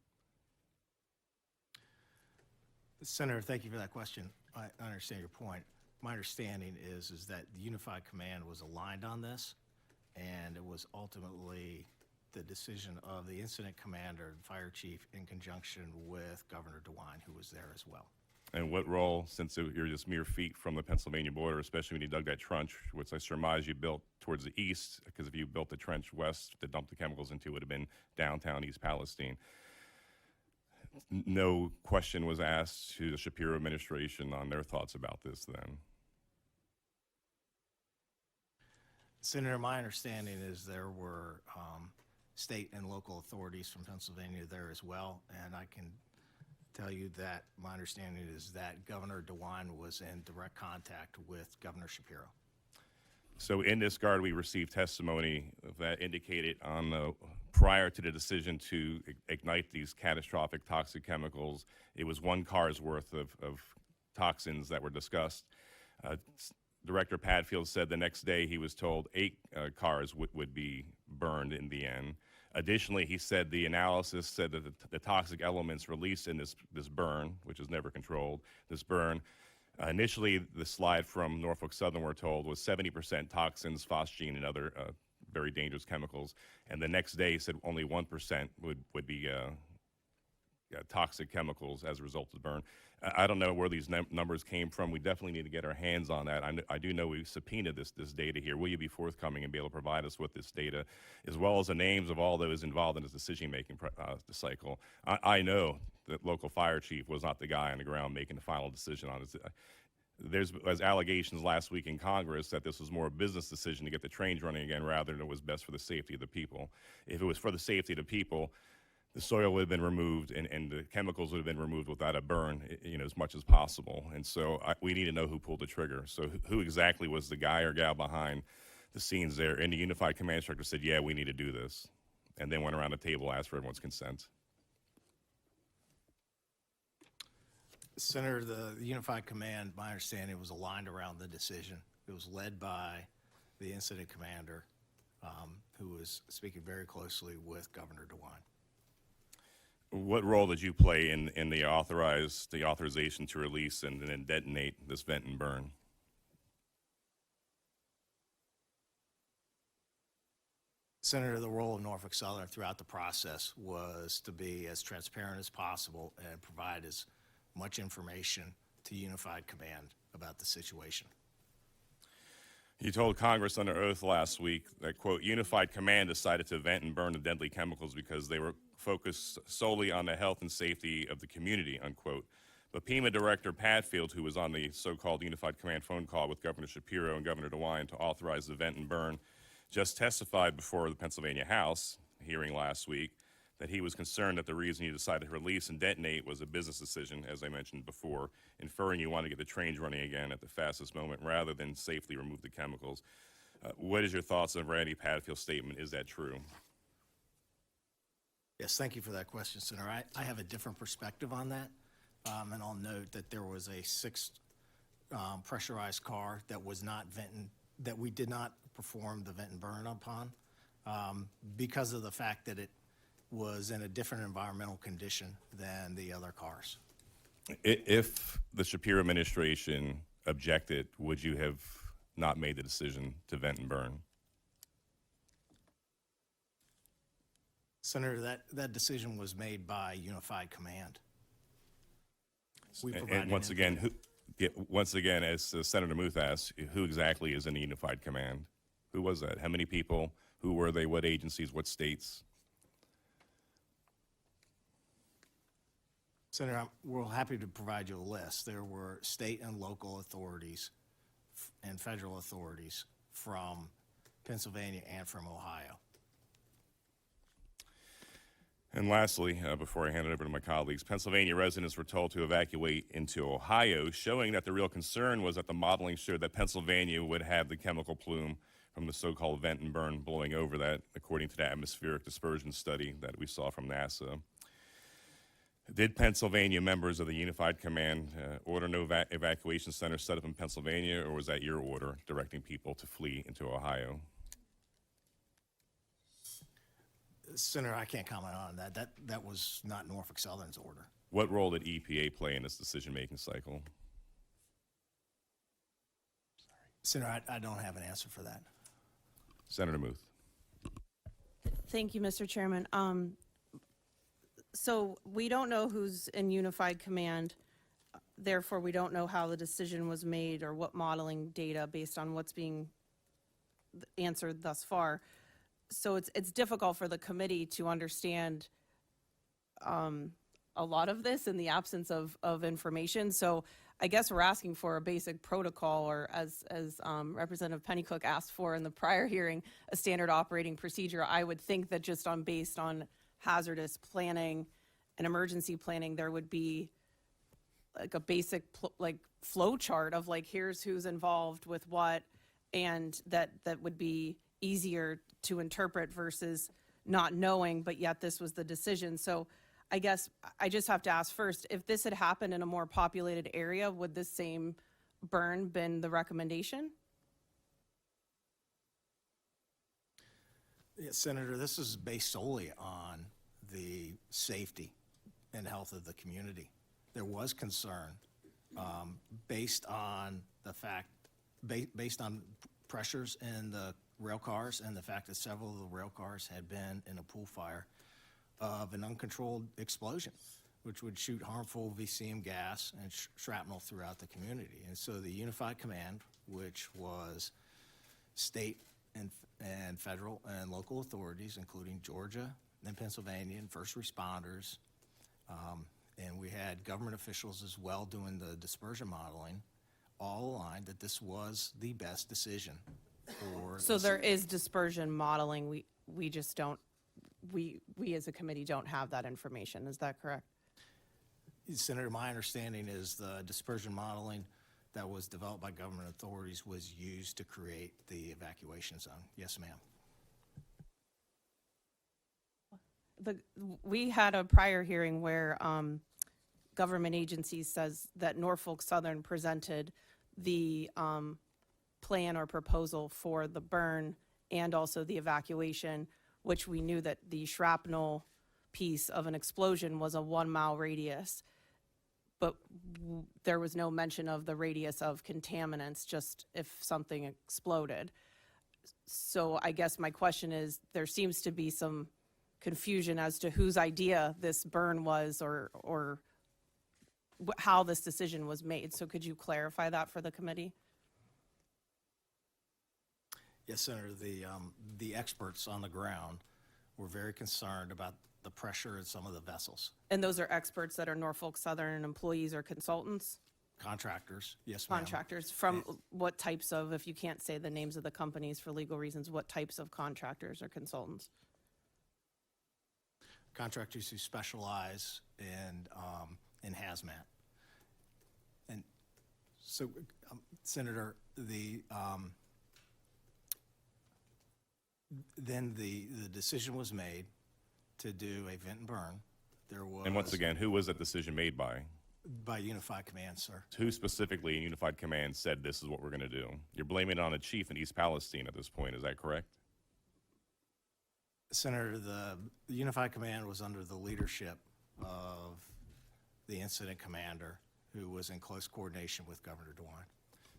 Senator, thank you for that question. I understand your point. My understanding is that the Unified Command was aligned on this, and it was ultimately the decision of the incident commander, the fire chief, in conjunction with Governor DeWine, who was there as well. And what role, since you're just mere feet from the Pennsylvania border, especially when you dug that trench, which I surmise you built towards the east, because if you built the trench west to dump the chemicals into, it would have been downtown East Palestine. No question was asked to the Shapiro administration on their thoughts about this then. Senator, my understanding is there were state and local authorities from Pennsylvania there as well, and I can tell you that my understanding is that Governor DeWine was in direct contact with Governor Shapiro. So in this regard, we received testimony that indicated on prior to the decision to ignite these catastrophic toxic chemicals, it was one car's worth of toxins that were discussed. Director Padfield said the next day he was told 8 cars would be burned in the end. Additionally, he said the analysis said that the toxic elements released in this burn, which is never controlled, this burn, initially the slide from Norfolk Southern, we're told, was 70% toxins, phosgene, and other very dangerous chemicals. And the next day he said only 1% would be toxic chemicals as a result of the burn. I don't know where these numbers came from. We definitely need to get our hands on that. I do know we subpoenaed this data here. Will you be forthcoming and be able to provide us with this data, as well as the names of all those involved in this decision-making cycle? I know that local fire chief was not the guy on the ground making the final decision on this. There was allegations last week in Congress that this was more a business decision to get the trains running again rather than it was best for the safety of the people. If it was for the safety of the people, the soil would have been removed and the chemicals would have been removed without a burn, as much as possible. And so we need to know who pulled the trigger. So who exactly was the guy or gal behind the scenes there? And the Unified Command Instructor said, yeah, we need to do this. And then went around the table, asked for everyone's consent. Senator, the Unified Command, my understanding, was aligned around the decision. It was led by the incident commander, who was speaking very closely with Governor DeWine. What role did you play in the authorization to release and then detonate this vent and burn? Senator, the role of Norfolk Southern throughout the process was to be as transparent as possible and provide as much information to Unified Command about the situation. You told Congress under oath last week that, quote, Unified Command decided to vent and burn the deadly chemicals because they were focused solely on the health and safety of the community, unquote. But PEMA Director Padfield, who was on the so-called Unified Command phone call with Governor Shapiro and Governor DeWine to authorize the vent and burn, just testified before the Pennsylvania House hearing last week that he was concerned that the reason you decided to release and detonate was a business decision, as I mentioned before, inferring you want to get the trains running again at the fastest moment rather than safely remove the chemicals. What is your thoughts on Randy Padfield's statement? Is that true? Yes, thank you for that question, Senator. I have a different perspective on that, and I'll note that there was a 6 pressurized car that was not venting, that we did not perform the vent and burn upon because of the fact that it was in a different environmental condition than the other cars. If the Shapiro administration objected, would you have not made the decision to vent and burn? Senator, that decision was made by Unified Command. We And provided once again, as Senator Muth asked, who exactly is in the Unified Command? Who was that? How many people? Who were they? What agencies? What states? Senator, we're happy to provide you a list. There were state and local authorities and federal authorities from Pennsylvania and from Ohio. And lastly, before I hand it over to my colleagues, Pennsylvania residents were told to evacuate into Ohio, showing that the real concern was that the modeling showed that Pennsylvania would have the chemical plume from the so-called vent and burn blowing over that, according to the atmospheric dispersion study that we saw from NASA. Did Pennsylvania members of the Unified Command order no evacuation center set up in Pennsylvania, or was that your order directing people to flee into Ohio? Senator, I can't comment on that. That was not Norfolk Southern's order. What role did EPA play in this decision-making cycle? Senator, I don't have an answer for that. Senator Muth. Thank you, Mr. Chairman. So we don't know who's in Unified Command. Therefore, we don't know how the decision was made or what modeling data based on what's being answered thus far. So it's difficult for the committee to understand a lot of this in the absence of information. So I guess we're asking for a basic protocol, or as Representative Pennycook asked for in the prior hearing, a standard operating procedure. I would think that just based on hazardous planning an emergency planning, there would be like a basic like flow chart of like, here's who's involved with what, and that would be easier to interpret versus not knowing, but yet this was the decision. So I guess I just have to ask first, if this had happened in a more populated area, would this same burn been the recommendation? Yeah, Senator, this is based solely on the safety and health of the community. There was concern based on the fact, based on pressures in the rail cars and the fact that several of the rail cars had been in a pool fire of an uncontrolled explosion, which would shoot harmful VCM gas and shrapnel throughout the community. And so the Unified Command, which was state and federal and local authorities, including Georgia and Pennsylvania and first responders, and we had government officials as well doing the dispersion modeling, all aligned that this was the best decision for. So there is dispersion modeling. We just don't, we as a committee don't have that information. Is that correct? Senator, my understanding is the dispersion modeling that was developed by government authorities was used to create the evacuation zone. Yes, ma'am. We had a prior hearing where government agencies says that Norfolk Southern presented the plan or proposal for the burn and also the evacuation, which we knew that the shrapnel piece of an explosion was a 1 mile radius, but there was no mention of the radius of contaminants, just if something exploded. So I guess my question is, there seems to be some confusion as to whose idea this burn was or how this decision was made. So could you clarify that for the committee? Yes, Senator, the experts on the ground were very concerned about the pressure in some of the vessels. And those are experts that are Norfolk Southern employees or consultants? Contractors, yes, ma'am. Contractors from what types of, if you can't say the names of the companies for legal reasons, what types of contractors or consultants? Contractors who specialize in hazmat. And so, Senator, then the decision was made to do a vent and burn. There was. And once again, who was that decision made by? By Unified Command, sir. Who specifically in Unified Command said this is what we're going to do? You're blaming it on a chief in East Palestine at this point, is that correct? Senator, the Unified Command was under the leadership of the incident commander, who was in close coordination with Governor DeWine.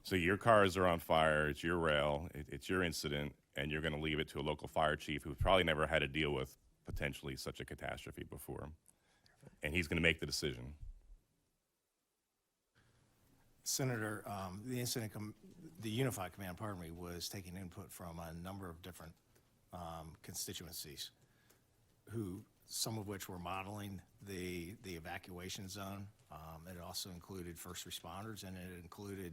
So your cars are on fire, it's your rail, it's your incident, and you're going to leave it to a local fire chief who probably never had to deal with potentially such a catastrophe before. And he's going to make the decision. Senator, the Unified Command, pardon me, was taking input from a number of different constituencies, some of which were modeling the evacuation zone. It also included first responders, and it included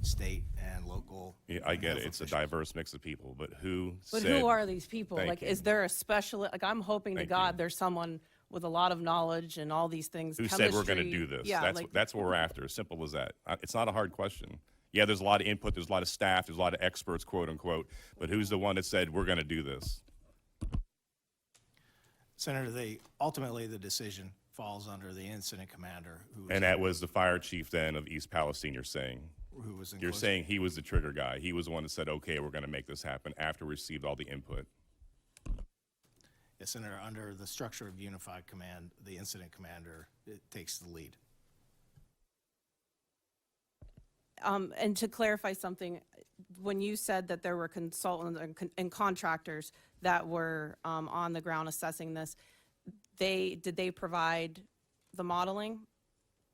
state and local. Yeah, I get it. It's officials. a diverse mix of people, but who But said? who are these people? Thank Like, you. is there a special, like, I'm hoping to Thank God you. there's someone with a lot of knowledge and all these things. Who said we're going to chemistry. do this? Yeah, That's what we're after. Simple as that. It's not a hard question. Yeah, there's a lot of input, there's a lot of staff, there's a lot of experts, quote unquote, but who's the one that said we're going to do this? Senator, ultimately the decision falls under the incident commander, And that was the fire chief then of East Palestine, you're saying? who was in You're close- saying he was the trigger guy. He was the one that said, okay, we're going to make this happen after we received all the input. Yes, Senator, under the structure of Unified Command, the incident commander takes the lead. And to clarify something, when you said that there were consultants and contractors that were on the ground assessing this, did they provide the modeling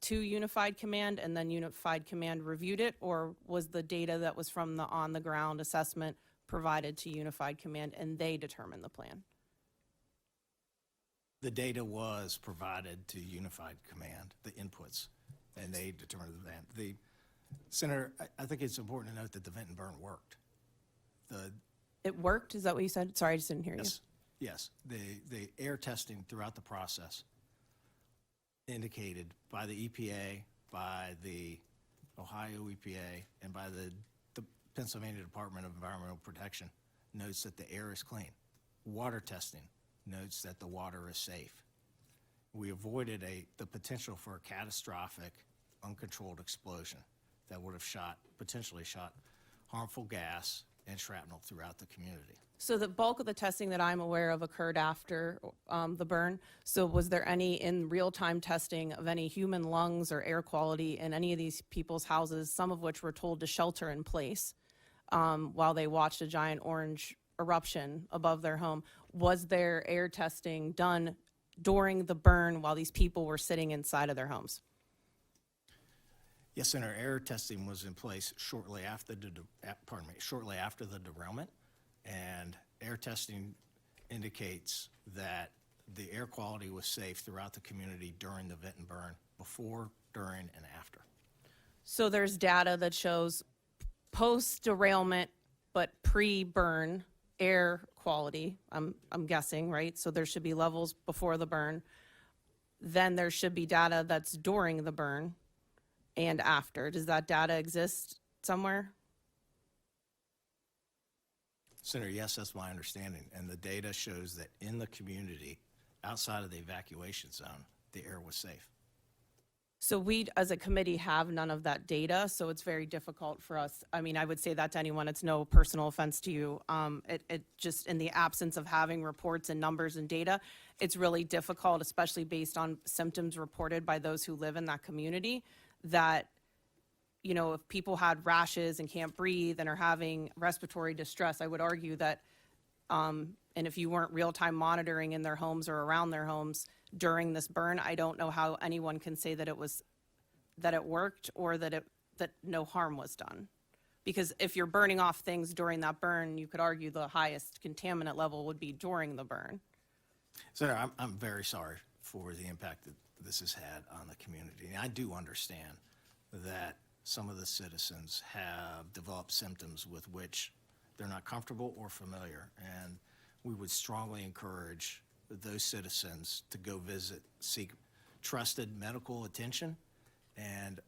to Unified Command and then Unified Command reviewed it? Or was the data that was from the on-the-ground assessment provided to Unified Command and they determined the plan? The data was provided to Unified Command, the inputs, and they determined the plan. Senator, I think it's important to note that the vent and burn worked. It worked? Is that what you said? Sorry, I just didn't hear you. Yes, the air testing throughout the process indicated by the EPA, by the Ohio EPA, and by the Pennsylvania Department of Environmental Protection notes that the air is clean. Water testing notes that the water is safe. We avoided the potential for a catastrophic, uncontrolled explosion that would have potentially shot harmful gas and shrapnel throughout the community. So the bulk of the testing that I'm aware of occurred after the burn. So was there any in real-time testing of any human lungs or air quality in any of these people's houses, some of which were told to shelter in place while they watched a giant orange eruption above their home? Was there air testing done during the burn while these people were sitting inside of their homes? Yes, and our air testing was in place shortly after the derailment. And air testing indicates that the air quality was safe throughout the community during the vent and burn, before, during, and after. So there's data that shows post-derailment but pre-burn air quality, I'm guessing, right? So there should be levels before the burn. Then there should be data that's during the burn and after. Does that data exist somewhere? Senator, yes, that's my understanding. And the data shows that in the community, outside of the evacuation zone, the air was safe. So we, as a committee, have none of that data, so it's very difficult for us. I mean, I would say that to anyone. It's no personal offense to you. It just, in the absence of having reports and numbers and data, it's really difficult, especially based on symptoms reported by those who live in that community, that, you know, if people had rashes and can't breathe and are having respiratory distress, I would argue that, and if you weren't real-time monitoring in their homes or around their homes during this burn, I don't know how anyone can say that it worked or that no harm was done. Because if you're burning off things during that burn, you could argue the highest contaminant level would be during the burn. Senator, I'm very sorry for the impact that this has had on the community. And I do understand that some of the citizens have developed symptoms with which they're not comfortable or familiar. And we would strongly encourage those citizens to go seek trusted medical attention, and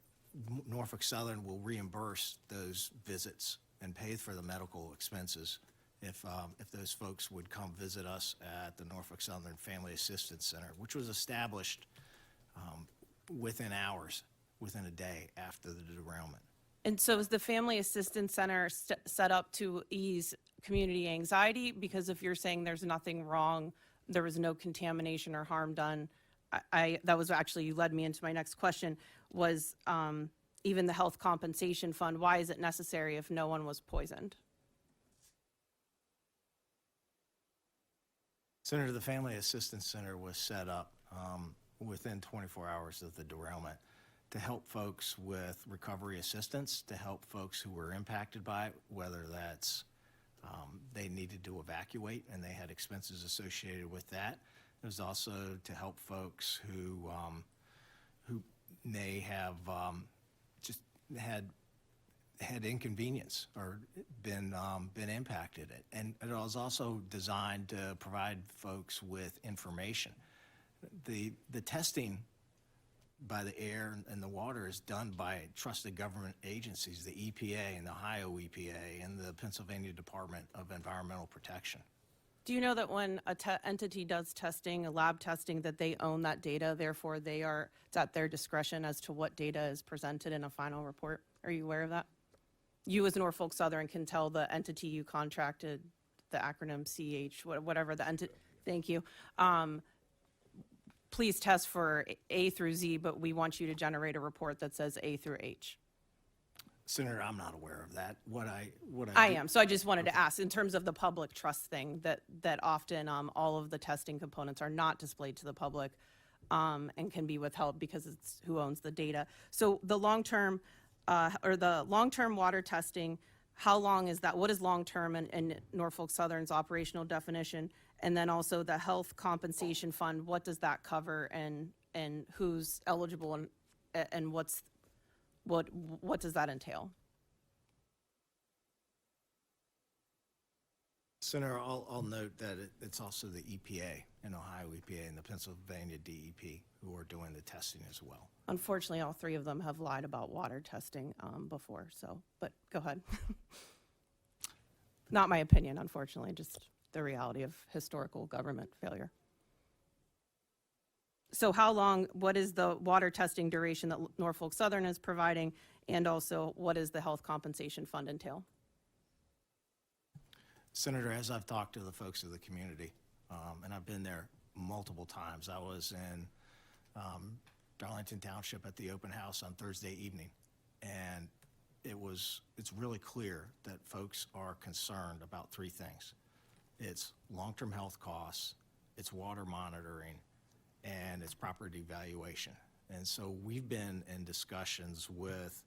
Norfolk Southern will reimburse those visits and pay for the medical expenses if those folks would come visit us at the Norfolk Southern Family Assistance Center, which was established within hours, within a day after the derailment. And so is the Family Assistance Center set up to ease community anxiety? Because if you're saying there's nothing wrong, there was no contamination or harm done, that was actually, you led me into my next question, was even the health compensation fund, why is it necessary if no one was poisoned? Senator, the Family Assistance Center was set up within 24 hours of the derailment to help folks with recovery assistance, to help folks who were impacted by it, whether that's they needed to evacuate and they had expenses associated with that. It was also to help folks who may have just had inconvenience or been impacted. And it was also designed to provide folks with information. The testing by the air and the water is done by trusted government agencies, the EPA and the Ohio EPA and the Pennsylvania Department of Environmental Protection. Do you know that when a entity does testing, a lab testing, that they own that data, therefore it's at their discretion as to what data is presented in a final report? Are you aware of that? You as Norfolk Southern can tell the entity you contracted, the acronym CH, whatever the entity, thank you. Please test for A through Z, but we want you to generate a report that says A through H. Senator, I'm not aware of that. I am, so I just wanted to ask, in terms of the public trust thing, that often all of the testing components are not displayed to the public and can be withheld because it's who owns the data. So the long-term water testing, how long is that? What is long-term in Norfolk Southern's operational definition? And then also the health compensation fund, what does that cover and who's eligible and what does that entail? Senator, I'll note that it's also the EPA, and Ohio EPA, and the Pennsylvania DEP who are doing the testing as well. Unfortunately, all three of them have lied about water testing before, so, but go ahead. Not my opinion, unfortunately, just the reality of historical government failure. So how long, what is the water testing duration that Norfolk Southern is providing? And also, what does the health compensation fund entail? Senator, as I've talked to the folks of the community, and I've been there multiple times, I was in Darlington Township at the open house on Thursday evening, and it's really clear that folks are concerned about three things. It's long-term health costs, it's water monitoring, and it's property valuation. And so we've been in discussions with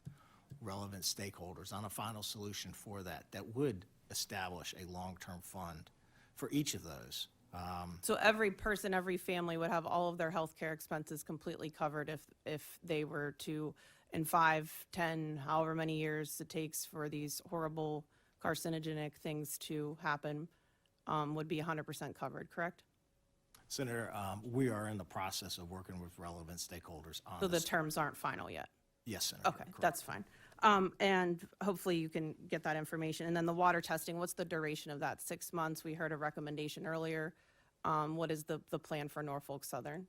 relevant stakeholders on a final solution for that would establish a long-term fund for each of those. So every person, every family would have all of their healthcare expenses completely covered if they were to, in 5, 10, however many years it takes for these horrible carcinogenic things to happen, would be 100% covered, correct? Senator, we are in the process of working with relevant stakeholders on So the this. terms aren't final yet? Yes, Senator. Okay, correct. that's fine. And hopefully you can get that information. And then the water testing, what's the duration of that? 6 months? We heard a recommendation earlier. What is the plan for Norfolk Southern?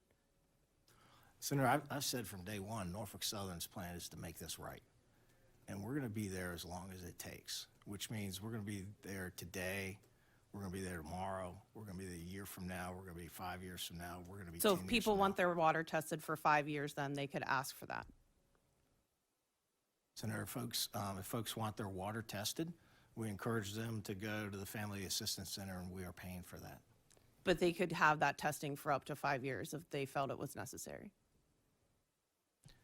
Senator, I've said from day one, Norfolk Southern's plan is to make this right. And we're going to be there as long as it takes, which means we're going to be there today, we're going to be there tomorrow, we're going to be there a year from now, we're going to be 5 years from now, we're going to be 10 So years if people from want now. their water tested for 5 years, then they could ask for that. Senator, if folks want their water tested, we encourage them to go to the Family Assistance Center, and we are paying for that. But they could have that testing for up to 5 years if they felt it was necessary.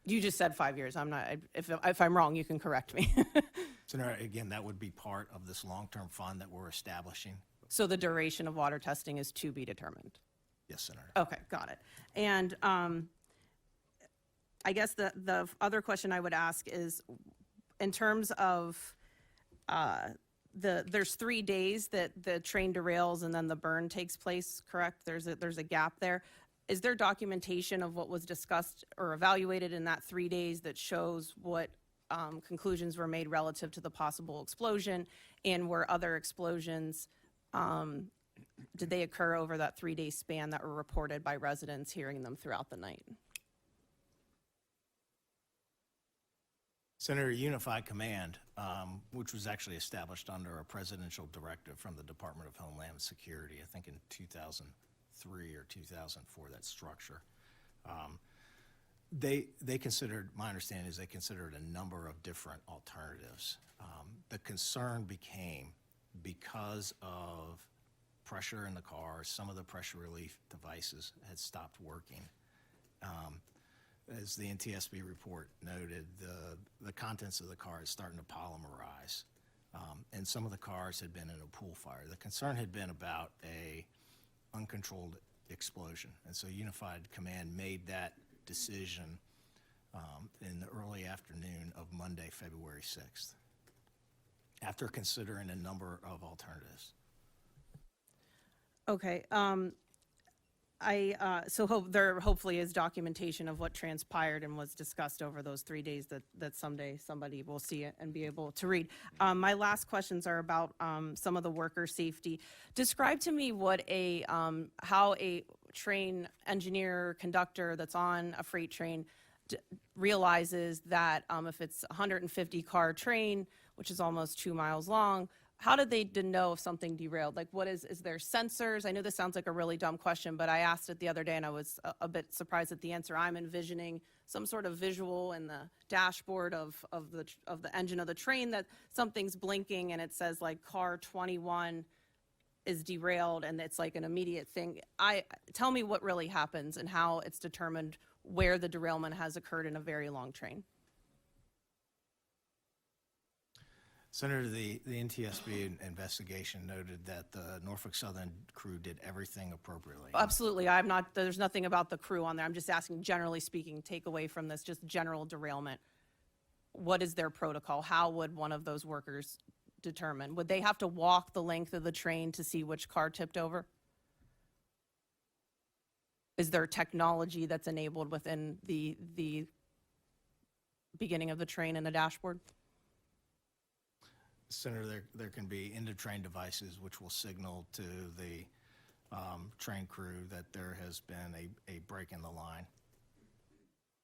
You just said 5 years. I'm not, if I'm wrong, you can correct me. Senator, again, that would be part of this long-term fund that we're establishing. So the duration of water testing is to be determined. Yes, Senator. Okay, got it. And I guess the other question I would ask is, in terms of there's 3 days that the train derails and then the burn takes place, correct? There's a gap there. Is there documentation of what was discussed or evaluated in that 3 days that shows what conclusions were made relative to the possible explosion, and were other explosions, did they occur over that 3-day span that were reported by residents hearing them throughout the night? Senator, Unified Command, which was actually established under a presidential directive from the Department of Homeland Security, I think in 2003 or 2004, that structure. They considered, my understanding is they considered a number of different alternatives. The concern became, because of pressure in the car, some of the pressure relief devices had stopped working. As the NTSB report noted, the contents of the car is starting to polymerize, and some of the cars had been in a pool fire. The concern had been about a uncontrolled explosion, and so Unified Command made that decision in the early afternoon of Monday, February 6th, after considering a number of alternatives. Okay, so there hopefully is documentation of what transpired and was discussed over those 3 days that someday somebody will see it and be able to read. My last questions are about some of the worker safety. Describe to me what how a train engineer, conductor that's on a freight train realizes that if it's a 150-car train, which is almost 2 miles long, how did they know if something derailed? Like, is there sensors? I know this sounds like a really dumb question, but I asked it the other day and I was a bit surprised at the answer. I'm envisioning some sort of visual in the dashboard of the engine of the train that something's blinking and it says like car 21 is derailed, and it's like an immediate thing. Tell me what really happens and how it's determined where the derailment has occurred in a very long train. Senator, the NTSB investigation noted that the Norfolk Southern crew did everything appropriately. Absolutely. There's nothing about the crew on there. I'm just asking, generally speaking, take away from this, just general derailment. What is their protocol? How would one of those workers determine? Would they have to walk the length of the train to see which car tipped over? Is there technology that's enabled within the beginning of the train and the dashboard? Senator, there can be end-of-train devices which will signal to the train crew that there has been a break in the line.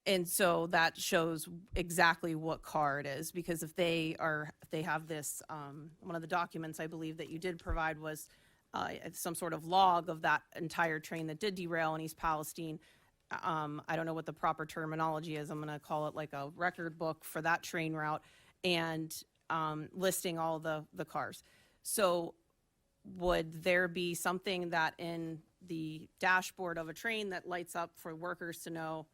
And so that shows exactly what car it is, because if they have this, one of the documents I believe that you did provide was some sort of log of that entire train that did derail in East Palestine. I don't know what the proper terminology is. I'm going to call it like a record book for that train route, and listing all the cars. So would there be something that in the dashboard of a train that lights up for workers to know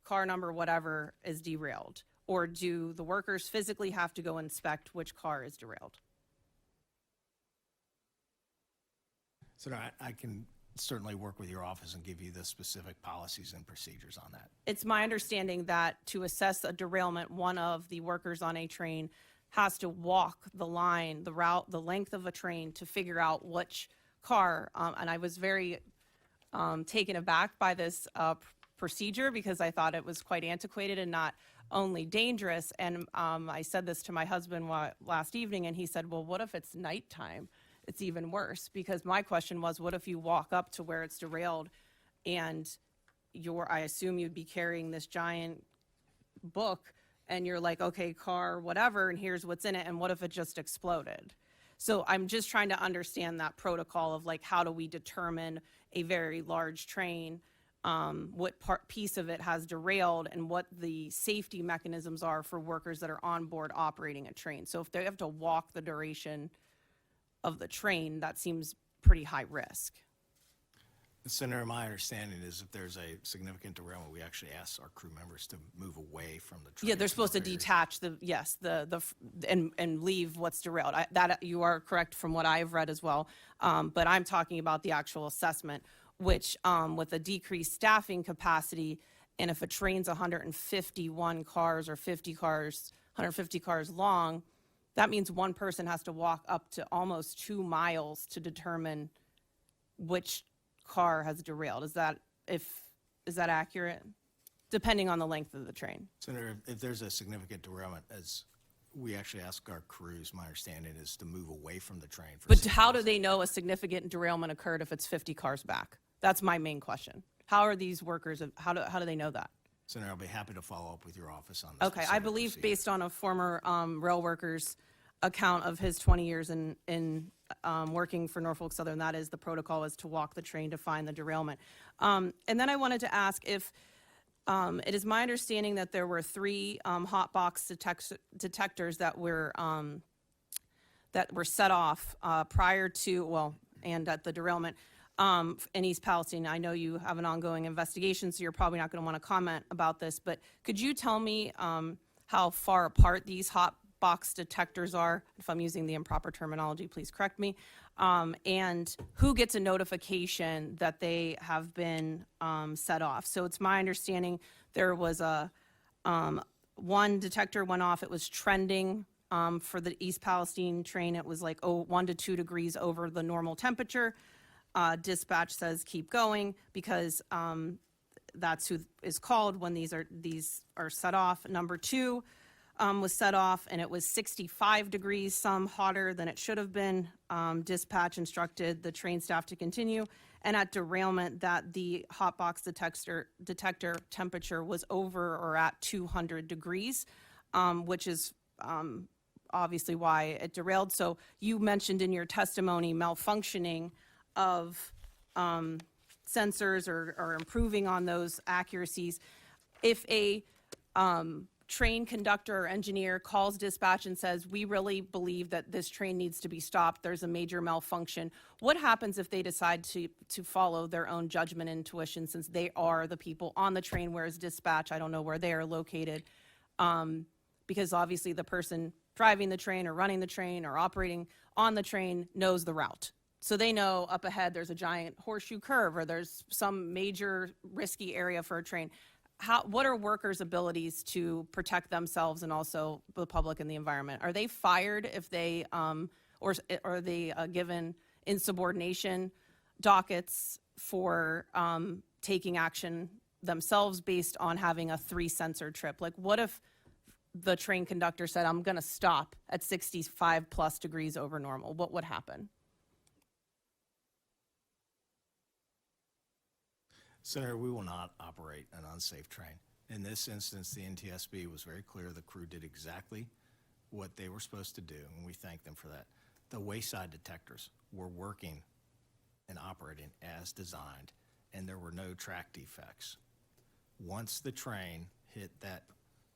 car number whatever is derailed? Or do the workers physically have to go inspect which car is derailed? So I can certainly work with your office and give you the specific policies and procedures on that. It's my understanding that to assess a derailment, one of the workers on a train has to walk the line, the route, the length of a train to figure out which car. And I was very taken aback by this procedure, because I thought it was quite antiquated and not only dangerous. And I said this to my husband last evening, and he said, well, what if it's nighttime? It's even worse, because my question was, what if you walk up to where it's derailed and I assume you'd be carrying this giant book and you're like, okay, car, whatever, and here's what's in it. And what if it just exploded? So I'm just trying to understand that protocol of like, how do we determine a very large train, what piece of it has derailed, and what the safety mechanisms are for workers that are on board operating a train. So if they have to walk the duration of the train, that seems pretty high risk. Senator, my understanding is if there's a significant derailment, we actually ask our crew members to move away from the train. Yeah, they're supposed to detach and leave what's derailed. That you are correct from what I've read as well. But I'm talking about the actual assessment, which with a decreased staffing capacity, and if a train's 151 cars or 50 cars, 150 cars long, that means one person has to walk up to almost 2 miles to determine which car has derailed. Is that accurate? Depending on the length of the train. Senator, if there's a significant derailment, as we actually ask our crews, my understanding is to move away from the train. But how do they know a significant derailment occurred if it's 50 cars back? That's my main question. How are these workers, how do they know that? Senator, I'll be happy to follow up with your office on this. Okay, I believe based on a former rail worker's account of his 20 years in working for Norfolk Southern, that is the protocol, is to walk the train to find the derailment. And then I wanted to ask if it is my understanding that there were 3 hot box detectors that were set off prior to, and at the derailment in East Palestine. I know you have an ongoing investigation, so you're probably not going to want to comment about this, but could you tell me how far apart these hot box detectors are? If I'm using the improper terminology, please correct me. And who gets a notification that they have been set off? So it's my understanding there was one detector went off. It was trending for the East Palestine train. It was like 1 to 2 degrees over the normal temperature. Dispatch says keep going, because that's who is called when these are set off. Number 2 was set off, and it was 65 degrees, some hotter than it should have been. Dispatch instructed the train staff to continue, and at derailment that the hotbox detector temperature was over or at 200 degrees, which is obviously why it derailed. So you mentioned in your testimony malfunctioning of sensors or improving on those accuracies. If a train conductor or engineer calls dispatch and says, we really believe that this train needs to be stopped, there's a major malfunction, what happens if they decide to follow their own judgment and intuition, since they are the people on the train, whereas dispatch, I don't know where they are located, because obviously the person driving the train or running the train or operating on the train knows the route. So they know up ahead there's a giant horseshoe curve or there's some major risky area for a train. what are workers' abilities to protect themselves and also the public and the environment? Are they fired if they, or are they given insubordination dockets for taking action themselves based on having a 3-sensor trip? Like, what if the train conductor said, I'm going to stop at 65 plus degrees over normal? What would happen? Senator, we will not operate an unsafe train. In this instance, the NTSB was very clear. The crew did exactly what they were supposed to do, and we thank them for that. The wayside detectors were working and operating as designed, and there were no track defects. Once the train hit that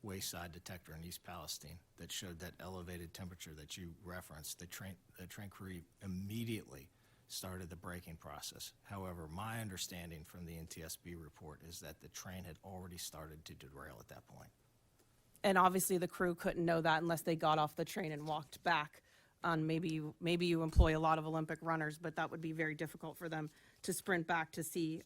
wayside detector in East Palestine that showed that elevated temperature that you referenced, the train crew immediately started the braking process. However, my understanding from the NTSB report is that the train had already started to derail at that point. And obviously the crew couldn't know that unless they got off the train and walked back. Maybe you employ a lot of Olympic runners, but that would be very difficult for them to sprint back to see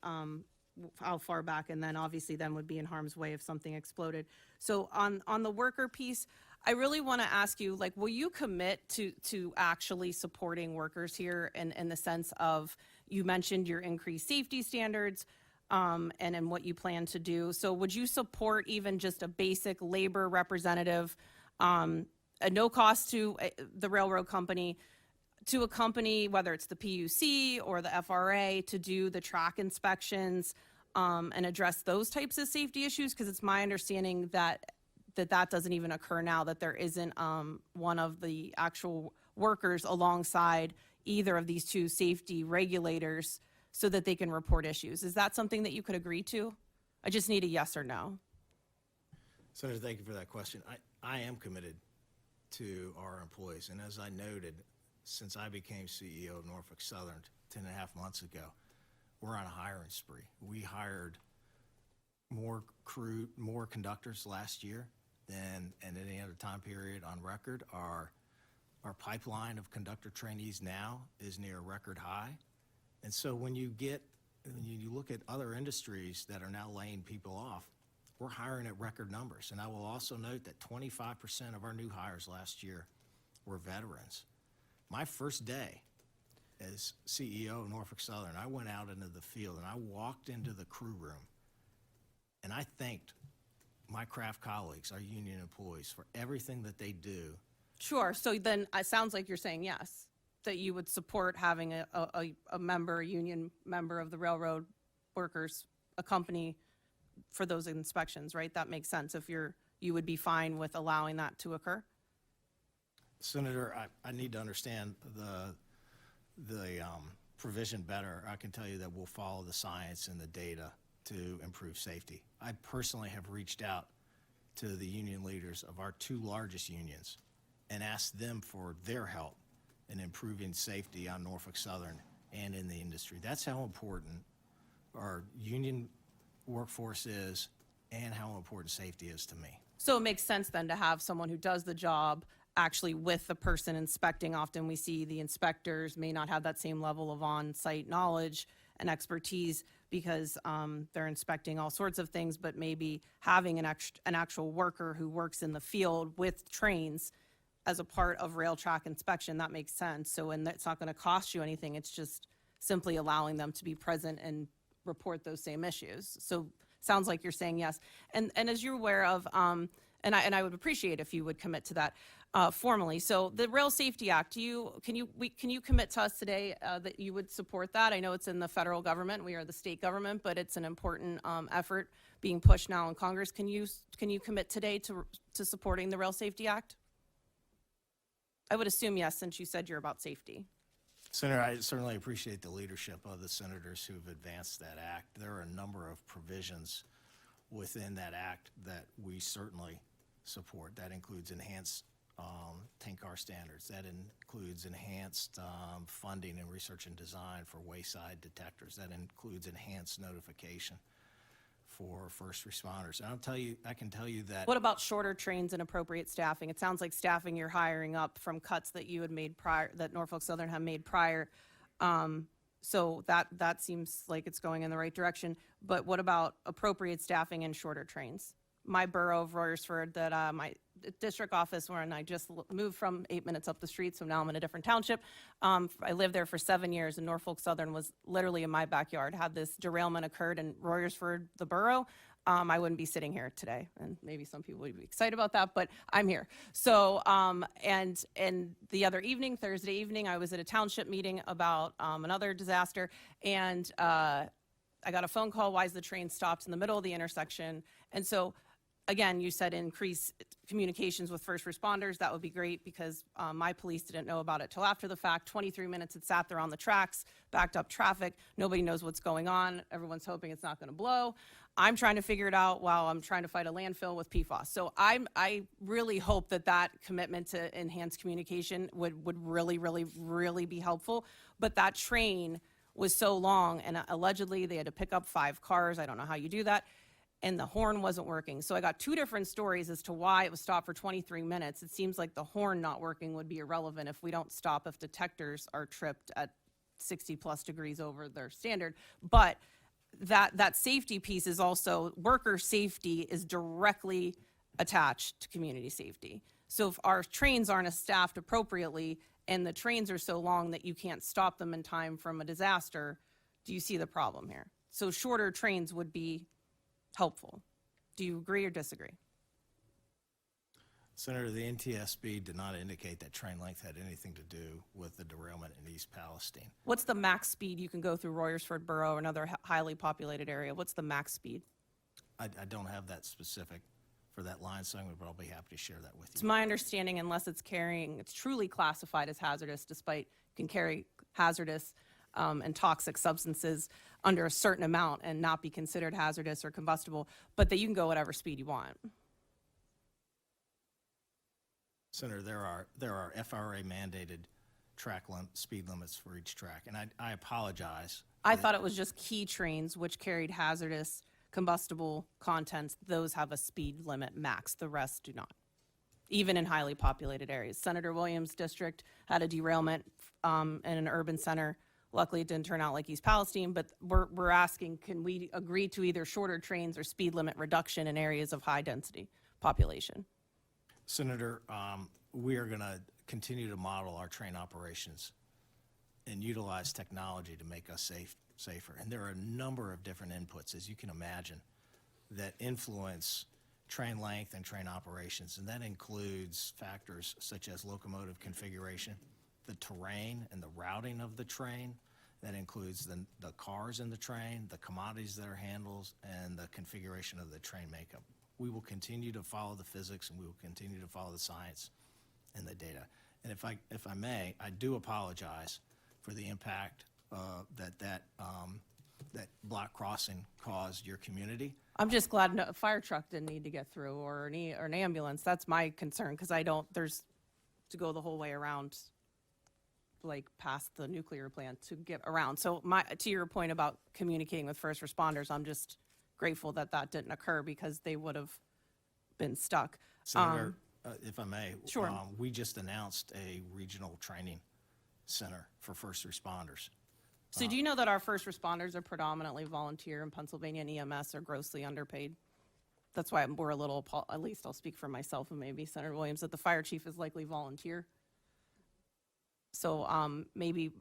how far back, and then obviously then would be in harm's way if something exploded. So on the worker piece, I really want to ask you, like, will you commit to actually supporting workers here in the sense of, you mentioned your increased safety standards and in what you plan to do. So would you support even just a basic labor representative, a no cost to the railroad company, to a company, whether it's the PUC or the FRA, to do the track inspections and address those types of safety issues? Because it's my understanding that doesn't even occur now, that there isn't one of the actual workers alongside either of these two safety regulators so that they can report issues. Is that something that you could agree to? I just need a yes or no. Senator, thank you for that question. I am committed to our employees, and as I noted, since I became CEO of Norfolk Southern 10.5 months ago, we're on a hiring spree. We hired more conductors last year than at any other time period on record. Our pipeline of conductor trainees now is near a record high. And so when you look at other industries that are now laying people off, we're hiring at record numbers. And I will also note that 25% of our new hires last year were veterans. My first day as CEO of Norfolk Southern, I went out into the field and I walked into the crew room and I thanked my craft colleagues, our union employees, for everything that they do. Sure. So then it sounds like you're saying yes, that you would support having a union member of the railroad workers, a company for those inspections, right? That makes sense. If you would be fine with allowing that to occur? Senator, I need to understand the provision better. I can tell you that we'll follow the science and the data to improve safety. I personally have reached out to the union leaders of our two largest unions and asked them for their help in improving safety on Norfolk Southern and in the industry. That's how important our union workforce is and how important safety is to me. So it makes sense then to have someone who does the job actually with the person inspecting. Often we see the inspectors may not have that same level of on-site knowledge and expertise because they're inspecting all sorts of things, but maybe having an actual worker who works in the field with trains as a part of rail track inspection, that makes sense. So, and it's not going to cost you anything. It's just simply allowing them to be present and report those same issues. So sounds like you're saying yes. And as you're aware of, and I would appreciate if you would commit to that formally. So the Rail Safety Act, can you commit to us today that you would support that? I know it's in the federal government. We are the state government, but it's an important effort being pushed now in Congress. Can you commit today to supporting the Rail Safety Act? I would assume yes, since you said you're about safety. Senator, I certainly appreciate the leadership of the senators who have advanced that act. There are a number of provisions within that act that we certainly support. That includes enhanced tank car standards. That includes enhanced funding and research and design for wayside detectors. That includes enhanced notification for first responders. And I can tell you that. What about shorter trains and appropriate staffing? It sounds like staffing you're hiring up from cuts that you had made prior, that Norfolk Southern had made prior. So that seems like it's going in the right direction. But what about appropriate staffing and shorter trains? My borough of Royersford, that my district office, where I just moved from 8 minutes up the street, so now I'm in a different township. I lived there for 7 years, and Norfolk Southern was literally in my backyard. Had this derailment occurred in Royersford, the borough, I wouldn't be sitting here today. And maybe some people would be excited about that, but I'm here. So, and the other evening, Thursday evening, I was at a township meeting about another disaster, and I got a phone call, why is the train stopped in the middle of the intersection? And so, again, you said increase communications with first responders. That would be great, because my police didn't know about it till after the fact. 23 minutes it sat there on the tracks, backed up traffic. Nobody knows what's going on. Everyone's hoping it's not going to blow. I'm trying to figure it out while I'm trying to fight a landfill with PFAS. So I really hope that commitment to enhance communication would really be helpful. But that train was so long, and allegedly they had to pick up 5 cars. I don't know how you do that. And the horn wasn't working. So I got 2 different stories as to why it was stopped for 23 minutes. It seems like the horn not working would be irrelevant if we don't stop if detectors are tripped at 60 plus degrees over their standard. But that safety piece is also, worker safety is directly attached to community safety. So if our trains aren't staffed appropriately and the trains are so long that you can't stop them in time from a disaster, do you see the problem here? So shorter trains would be helpful. Do you agree or disagree? Senator, the NTSB did not indicate that train length had anything to do with the derailment in East Palestine. What's the max speed you can go through Royersford Borough or another highly populated area? What's the max speed? I don't have that specific for that line segment, but I'll be happy to share that with It's you. my understanding, unless it's truly classified as hazardous, despite can carry hazardous and toxic substances under a certain amount and not be considered hazardous or combustible, but that you can go whatever speed you want. Senator, there are FRA mandated speed limits for each track, and I apologize. I thought it was just key trains which carried hazardous combustible contents. Those have a speed limit max. The rest do not, even in highly populated areas. Senator Williams' district had a derailment in an urban center. Luckily, it didn't turn out like East Palestine, but we're asking, can we agree to either shorter trains or speed limit reduction in areas of high density population? Senator, we are going to continue to model our train operations and utilize technology to make us safer. And there are a number of different inputs, as you can imagine, that influence train length and train operations. And that includes factors such as locomotive configuration, the terrain and the routing of the train. That includes the cars in the train, the commodities that are handled, and the configuration of the train makeup. We will continue to follow the physics, and we will continue to follow the science and the data. And if I may, I do apologize for the impact that block crossing caused your community. I'm just glad a fire truck didn't need to get through, or an ambulance. That's my concern, because there's to go the whole way around, like past the nuclear plant to get around. So to your point about communicating with first responders, I'm just grateful that didn't occur, because they would have been stuck. Senator, if I may, Sure. We just announced a regional training center for first responders. So do you know that our first responders are predominantly volunteer in Pennsylvania, and EMS are grossly underpaid? That's why we're a little, at least I'll speak for myself and maybe Senator Williams, that the fire chief is likely volunteer. So maybe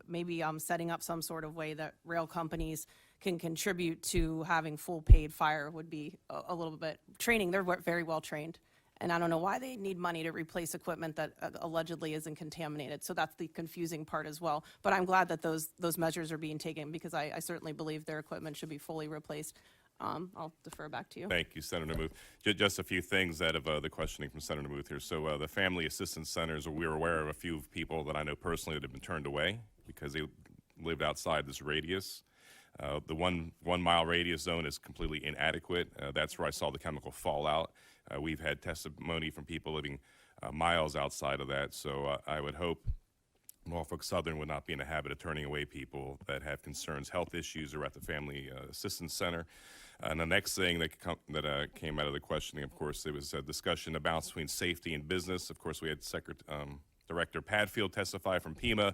setting up some sort of way that rail companies can contribute to having full paid fire would be a little bit training. They're very well trained. And I don't know why they need money to replace equipment that allegedly isn't contaminated. So that's the confusing part as well. But I'm glad that those measures are being taken, because I certainly believe their equipment should be fully replaced. I'll defer back to you. Thank you, Senator Muth. Just a few things out of the questioning from Senator Muth here. So the family assistance centers, we're aware of a few people that I know personally that have been turned away because they lived outside this radius. The 1 mile radius zone is completely inadequate. That's where I saw the chemical fallout. We've had testimony from people living miles outside of that. So I would hope Norfolk Southern would not be in the habit of turning away people that have concerns, health issues, or at the Family Assistance Center. And the next thing that came out of the questioning, of course, there was a discussion about between safety and business. Of course, we had Director Padfield testify from PEMA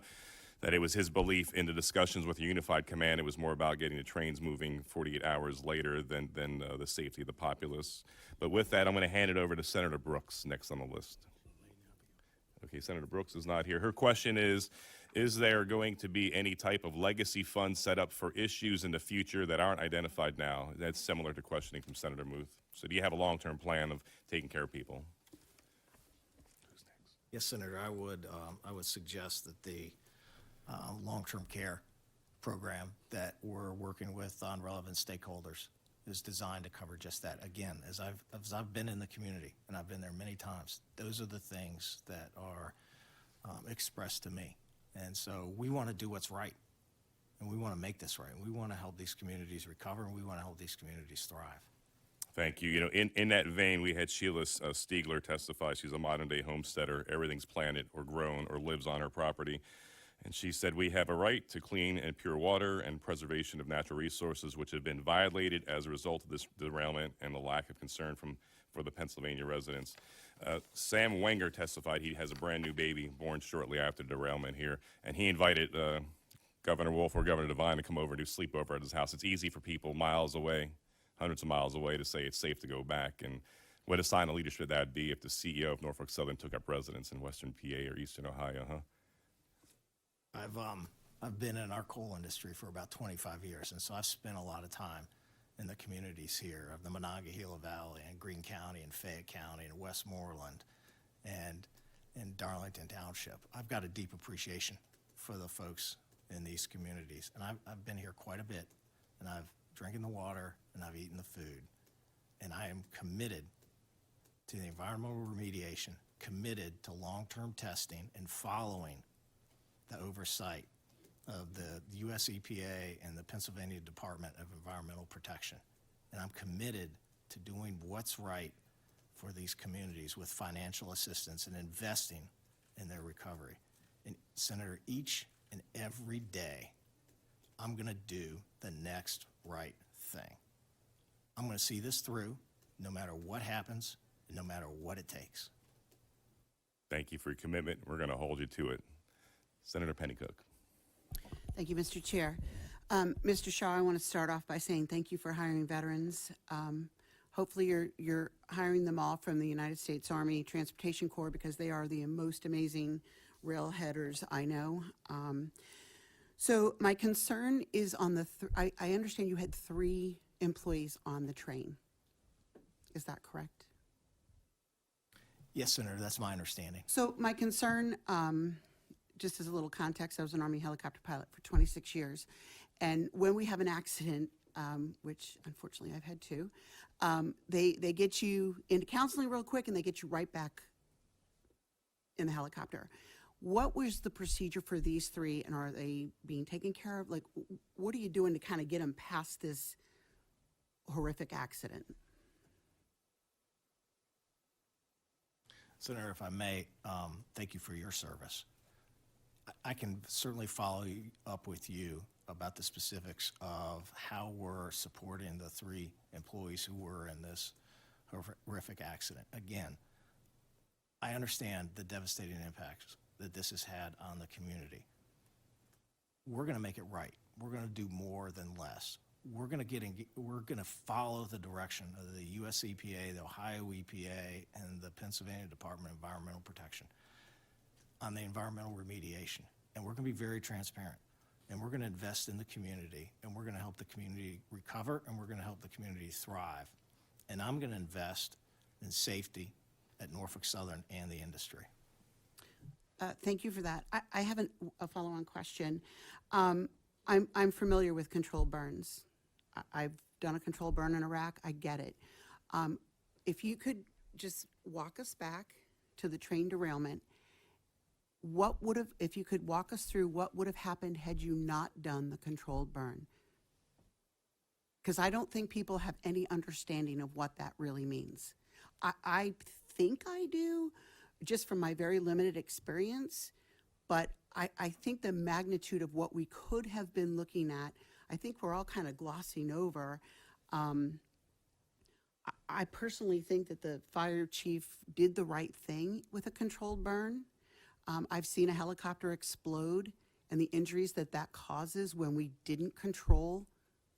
that it was his belief in the discussions with the Unified Command, it was more about getting the trains moving 48 hours later than the safety of the populace. But with that, I'm going to hand it over to Senator Brooks next on the list. Okay, Senator Brooks is not here. Her question is there going to be any type of legacy fund set up for issues in the future that aren't identified now? That's similar to questioning from Senator Muth. So do you have a long-term plan of taking care of people? Yes, Senator, I would suggest that the long-term care program that we're working with on relevant stakeholders is designed to cover just that. Again, as I've been in the community, and I've been there many times, those are the things that are expressed to me. And so we want to do what's right, and we want to make this right. And we want to help these communities recover, and we want to help these communities thrive. Thank you. You know, in that vein, we had Sheila Stiegler testify. She's a modern-day homesteader. Everything's planted or grown or lives on her property. And she said, we have a right to clean and pure water and preservation of natural resources, which have been violated as a result of this derailment and the lack of concern for the Pennsylvania residents. Sam Wenger testified he has a brand new baby born shortly after the derailment here, and he invited Governor Wolf or Governor Devine to come over and do sleepover at his house. It's easy for people miles away, hundreds of miles away, to say it's safe to go back. And what a sign of leadership that'd be if the CEO of Norfolk Southern took up residence in Western PA or Eastern Ohio, huh? I've been in our coal industry for about 25 years, and so I've spent a lot of time in the communities here of the Monongahela Valley and Greene County and Fayette County and Westmoreland and in Darlington Township. I've got a deep appreciation for the folks in these communities, and I've been here quite a bit, and I've drinking the water and I've eaten the food, and I am committed to the environmental remediation, committed to long-term testing and following the oversight of the US EPA and the Pennsylvania Department of Environmental Protection. And I'm committed to doing what's right for these communities with financial assistance and investing in their recovery. And Senator, each and every day, I'm gonna do the next right thing. I'm gonna see this through no matter what happens and no matter what it takes. Thank you for your commitment. We're going to hold you to it. Senator Pennycook. Thank you, Mr. Chair. Mr. Shaw, I want to start off by saying thank you for hiring veterans. Hopefully you're hiring them all from the United States Army Transportation Corps, because they are the most amazing railheaders I know. So my concern is on I understand you had 3 employees on the train. Is that correct? Yes, Senator, that's my understanding. So my concern, just as a little context, I was an Army helicopter pilot for 26 years. And when we have an accident, which unfortunately I've had 2, they get you into counseling real quick and they get you right back in the helicopter. What was the procedure for these 3, and are they being taken care of? Like, what are you doing to kind of get them past this horrific accident? Senator, if I may, thank you for your service. I can certainly follow up with you about the specifics of how we're supporting the 3 employees who were in this horrific accident. Again, I understand the devastating impacts that this has had on the community. We're going to make it right. We're going to do more than less. We're going to follow the direction of the US EPA, the Ohio EPA, and the Pennsylvania Department of Environmental Protection on the environmental remediation. And we're going to be very transparent. And we're going to invest in the community, and we're going to help the community recover, and we're going to help the community thrive. And I'm going to invest in safety at Norfolk Southern and the industry. Thank you for that. I have a follow-on question. I'm familiar with controlled burns. I've done a controlled burn in Iraq. I get it. If you could just walk us back to the train derailment, if you could walk us through what would have happened had you not done the controlled burn? Because I don't think people have any understanding of what that really means. I think I do, just from my very limited experience, but I think the magnitude of what we could have been looking at, I think we're all kind of glossing over. I personally think that the fire chief did the right thing with a controlled burn. I've seen a helicopter explode and the injuries that that causes when we didn't control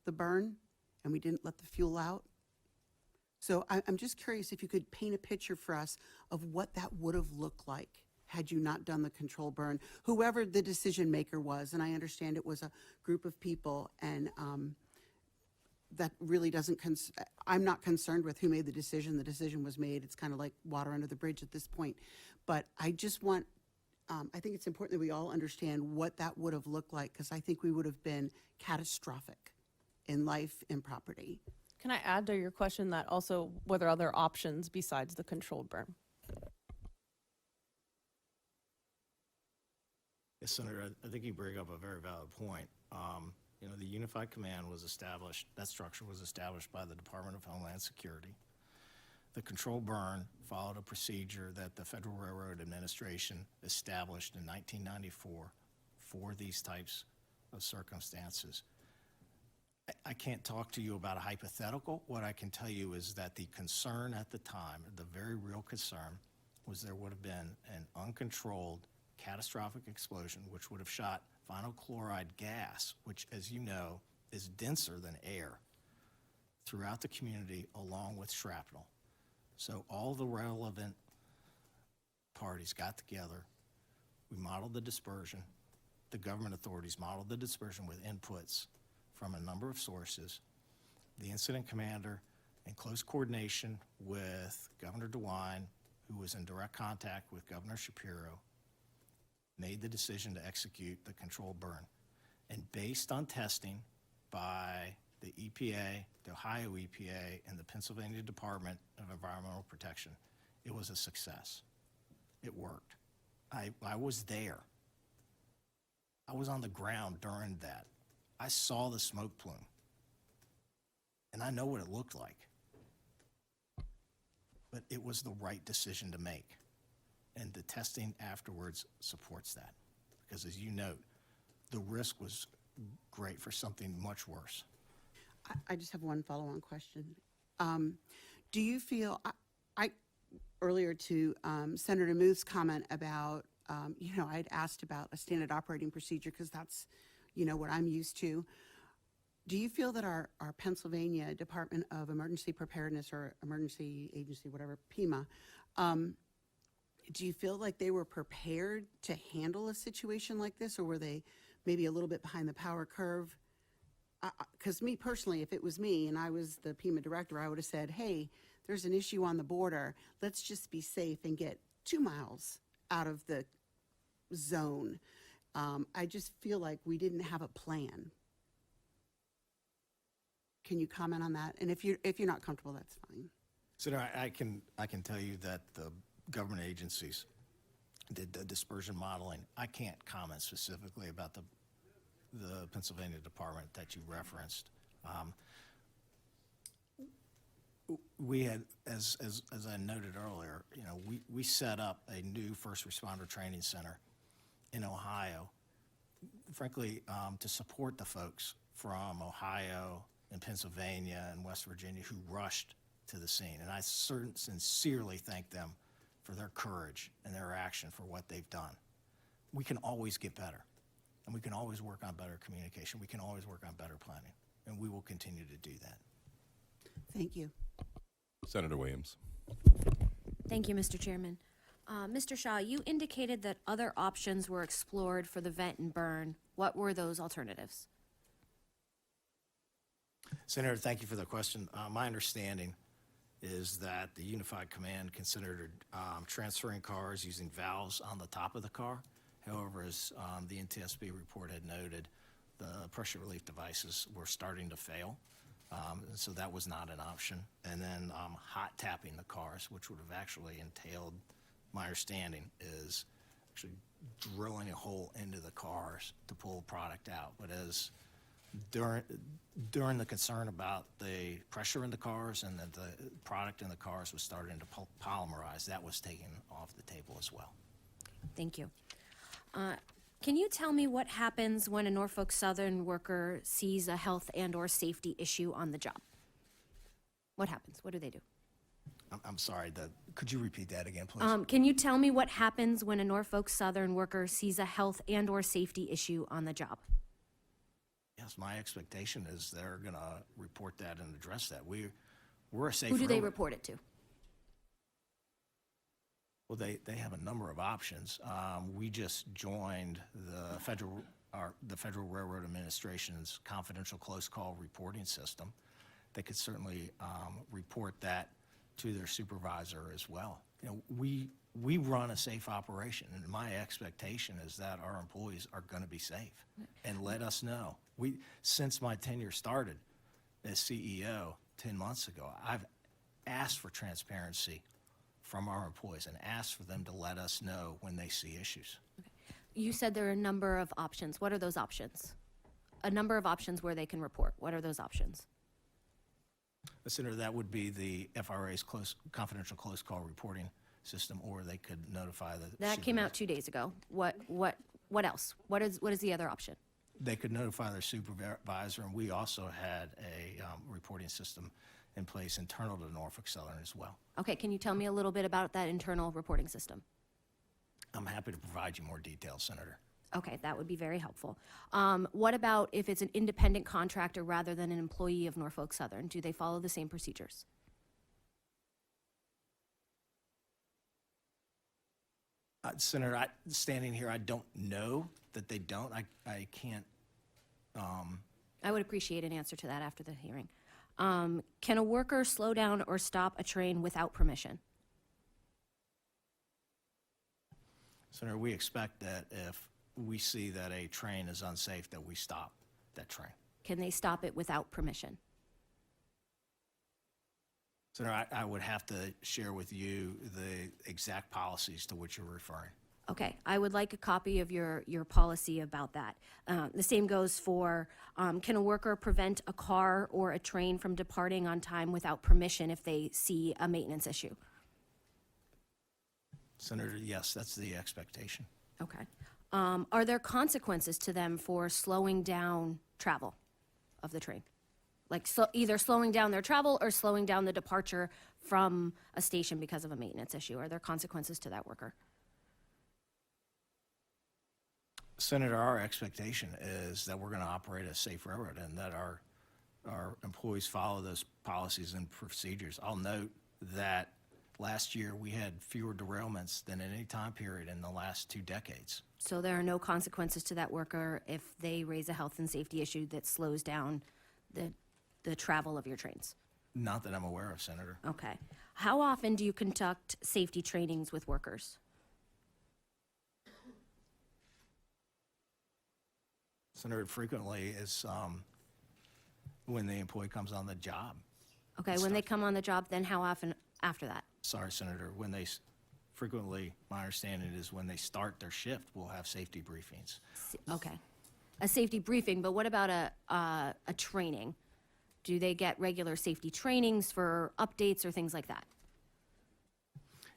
the burn and we didn't let the fuel out. So I'm just curious if you could paint a picture for us of what that would have looked like had you not done the control burn, whoever the decision maker was. And I understand it was a group of people, and that really doesn't, I'm not concerned with who made the decision. The decision was made. It's kind of like water under the bridge at this point. But I just want, I think it's important that we all understand what that would have looked like, because I think we would have been catastrophic in life and property. Can I add to your question that also, were there other options besides the controlled burn? Yes, Senator, I think you bring up a very valid point. You know, the Unified Command was established, that structure was established by the Department of Homeland Security. The control burn followed a procedure that the Federal Railroad Administration established in 1994 for these types of circumstances. I can't talk to you about a hypothetical. What I can tell you is that the concern at the time, the very real concern, was there would have been an uncontrolled catastrophic explosion which would have shot vinyl chloride gas, which, as you know, is denser than air, throughout the community along with shrapnel. So all the relevant parties got together. We modeled the dispersion. The government authorities modeled the dispersion with inputs from a number of sources. The incident commander, in close coordination with Governor DeWine, who was in direct contact with Governor Shapiro, made the decision to execute the controlled burn. And based on testing by the EPA, the Ohio EPA, and the Pennsylvania Department of Environmental Protection, it was a success. It worked. I was there. I was on the ground during that. I saw the smoke plume, and I know what it looked like. But it was the right decision to make. And the testing afterwards supports that. Because as you note, the risk was great for something much worse. I just have one follow-on question. Do you feel, I earlier to Senator Muth's comment about, I'd asked about a standard operating procedure because that's, what I'm used to. Do you feel that our Pennsylvania Department of Emergency Preparedness or Emergency Agency, whatever, PEMA, do you feel like they were prepared to handle a situation like this, or were they maybe a little bit behind the power curve? Because me personally, if it was me and I was the PEMA director, I would have said, hey, there's an issue on the border. Let's just be safe and get 2 miles out of the zone. I just feel like we didn't have a plan. Can you comment on that? And if you're not comfortable, that's fine. Senator, I can tell you that the government agencies did the dispersion modeling. I can't comment specifically about the Pennsylvania department that you referenced. We had, as I noted earlier, we set up a new first responder training center in Ohio, frankly, to support the folks from Ohio and Pennsylvania and West Virginia who rushed to the scene. And I sincerely thank them for their courage and their action for what they've done. We can always get better, and we can always work on better communication. We can always work on better planning, and we will continue to do that. Thank you. Senator Williams. Thank you, Mr. Chairman. Mr. Shaw, you indicated that other options were explored for the vent and burn. What were those alternatives? Senator, thank you for the question. My understanding is that the Unified Command considered transferring cars using valves on the top of the car. However, as the NTSB report had noted, the pressure relief devices were starting to fail. And so that was not an option. And then hot tapping the cars, which would have actually entailed, my understanding, is actually drilling a hole into the cars to pull product out. But as during the concern about the pressure in the cars and that the product in the cars was starting to polymerize, that was taken off the table as well. Thank you. Can you tell me what happens when a Norfolk Southern worker sees a health and/or safety issue on the job? What happens? What do they do? I'm sorry, Could you repeat that again, please? Can you tell me what happens when a Norfolk Southern worker sees a health and/or safety issue on the job? Yes, my expectation is they're going to report that and address that. We're a safe Who do they railroad. report it to? Well, they have a number of options. We just joined the Federal Railroad Administration's confidential close call reporting system. They could certainly report that to their supervisor as well. You know, we run a safe operation, and my expectation is that our employees are going to be safe and let us know. Since my tenure started as CEO 10 months ago, I've asked for transparency from our employees and asked for them to let us know when they see issues. You said there are a number of options. What are those options? A number of options where they can report. What are those options? Senator, that would be the FRA's confidential close call reporting system, or they could notify the That came supervisor. out 2 days ago. What else? What is the other option? They could notify their supervisor, and we also had a reporting system in place internal to Norfolk Southern as well. Okay, can you tell me a little bit about that internal reporting system? I'm happy to provide you more details, Senator. Okay, that would be very helpful. What about if it's an independent contractor rather than an employee of Norfolk Southern? Do they follow the same procedures? Senator, standing here, I don't know that they don't. I can't. I would appreciate an answer to that after the hearing. Can a worker slow down or stop a train without permission? Senator, we expect that if we see that a train is unsafe, that we stop that train. Can they stop it without permission? Senator, I would have to share with you the exact policies to which you're referring. Okay, I would like a copy of your policy about that. The same goes for, can a worker prevent a car or a train from departing on time without permission if they see a maintenance issue? Senator, yes, that's the expectation. Okay. Are there consequences to them for slowing down travel of the train? Like either slowing down their travel or slowing down the departure from a station because of a maintenance issue? Are there consequences to that worker? Senator, our expectation is that we're going to operate a safe railroad and that our employees follow those policies and procedures. I'll note that last year we had fewer derailments than at any time period in the last 2 decades. So there are no consequences to that worker if they raise a health and safety issue that slows down the travel of your trains? Not that I'm aware of, Senator. Okay. How often do you conduct safety trainings with workers? Senator, frequently is when the employee comes on the job. Okay, when they come on the job, then how often after that? Sorry, Senator, frequently, my understanding is when they start their shift, we'll have safety briefings. Okay. A safety briefing, but what about a training? Do they get regular safety trainings for updates or things like that?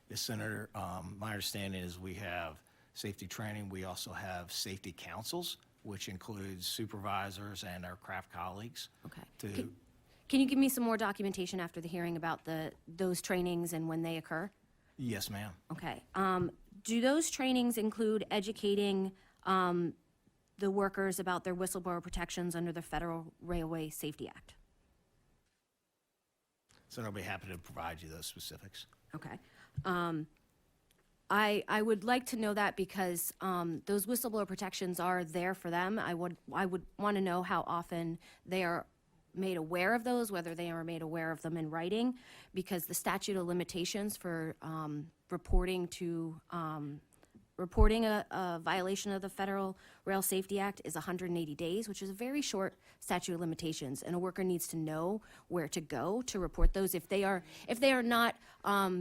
Yes, Senator, my understanding is we have safety training. We also have safety councils, which includes supervisors and our craft colleagues. Okay. Can you give me some more documentation after the hearing about those trainings and when they occur? Yes, ma'am. Okay. Do those trainings include educating the workers about their whistleblower protections under the Federal Railway Safety Act? Senator, I'll be happy to provide you those specifics. Okay. I would like to know that because those whistleblower protections are there for them. I would want to know how often they are made aware of those, whether they are made aware of them in writing, because the statute of limitations for reporting a violation of the Federal Rail Safety Act is 180 days, which is a very short statute of limitations, and a worker needs to know where to go to report those if they are not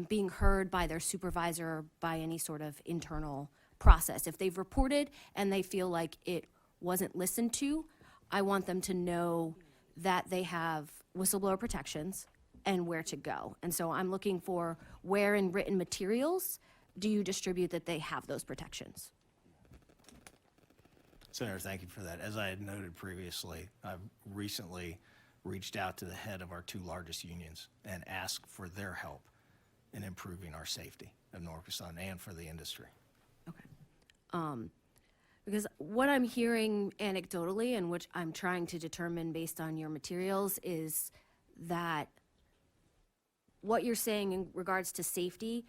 being heard by their supervisor or by any sort of internal process. If they've reported and they feel like it wasn't listened to, I want them to know that they have whistleblower protections and where to go. And so I'm looking for where in written materials do you distribute that they have those protections? Senator, thank you for that. As I had noted previously, I've recently reached out to the head of our 2 largest unions and asked for their help in improving our safety of Norfolk Southern and for the industry. Because what I'm hearing anecdotally, and which I'm trying to determine based on your materials, is that what you're saying in regards to safety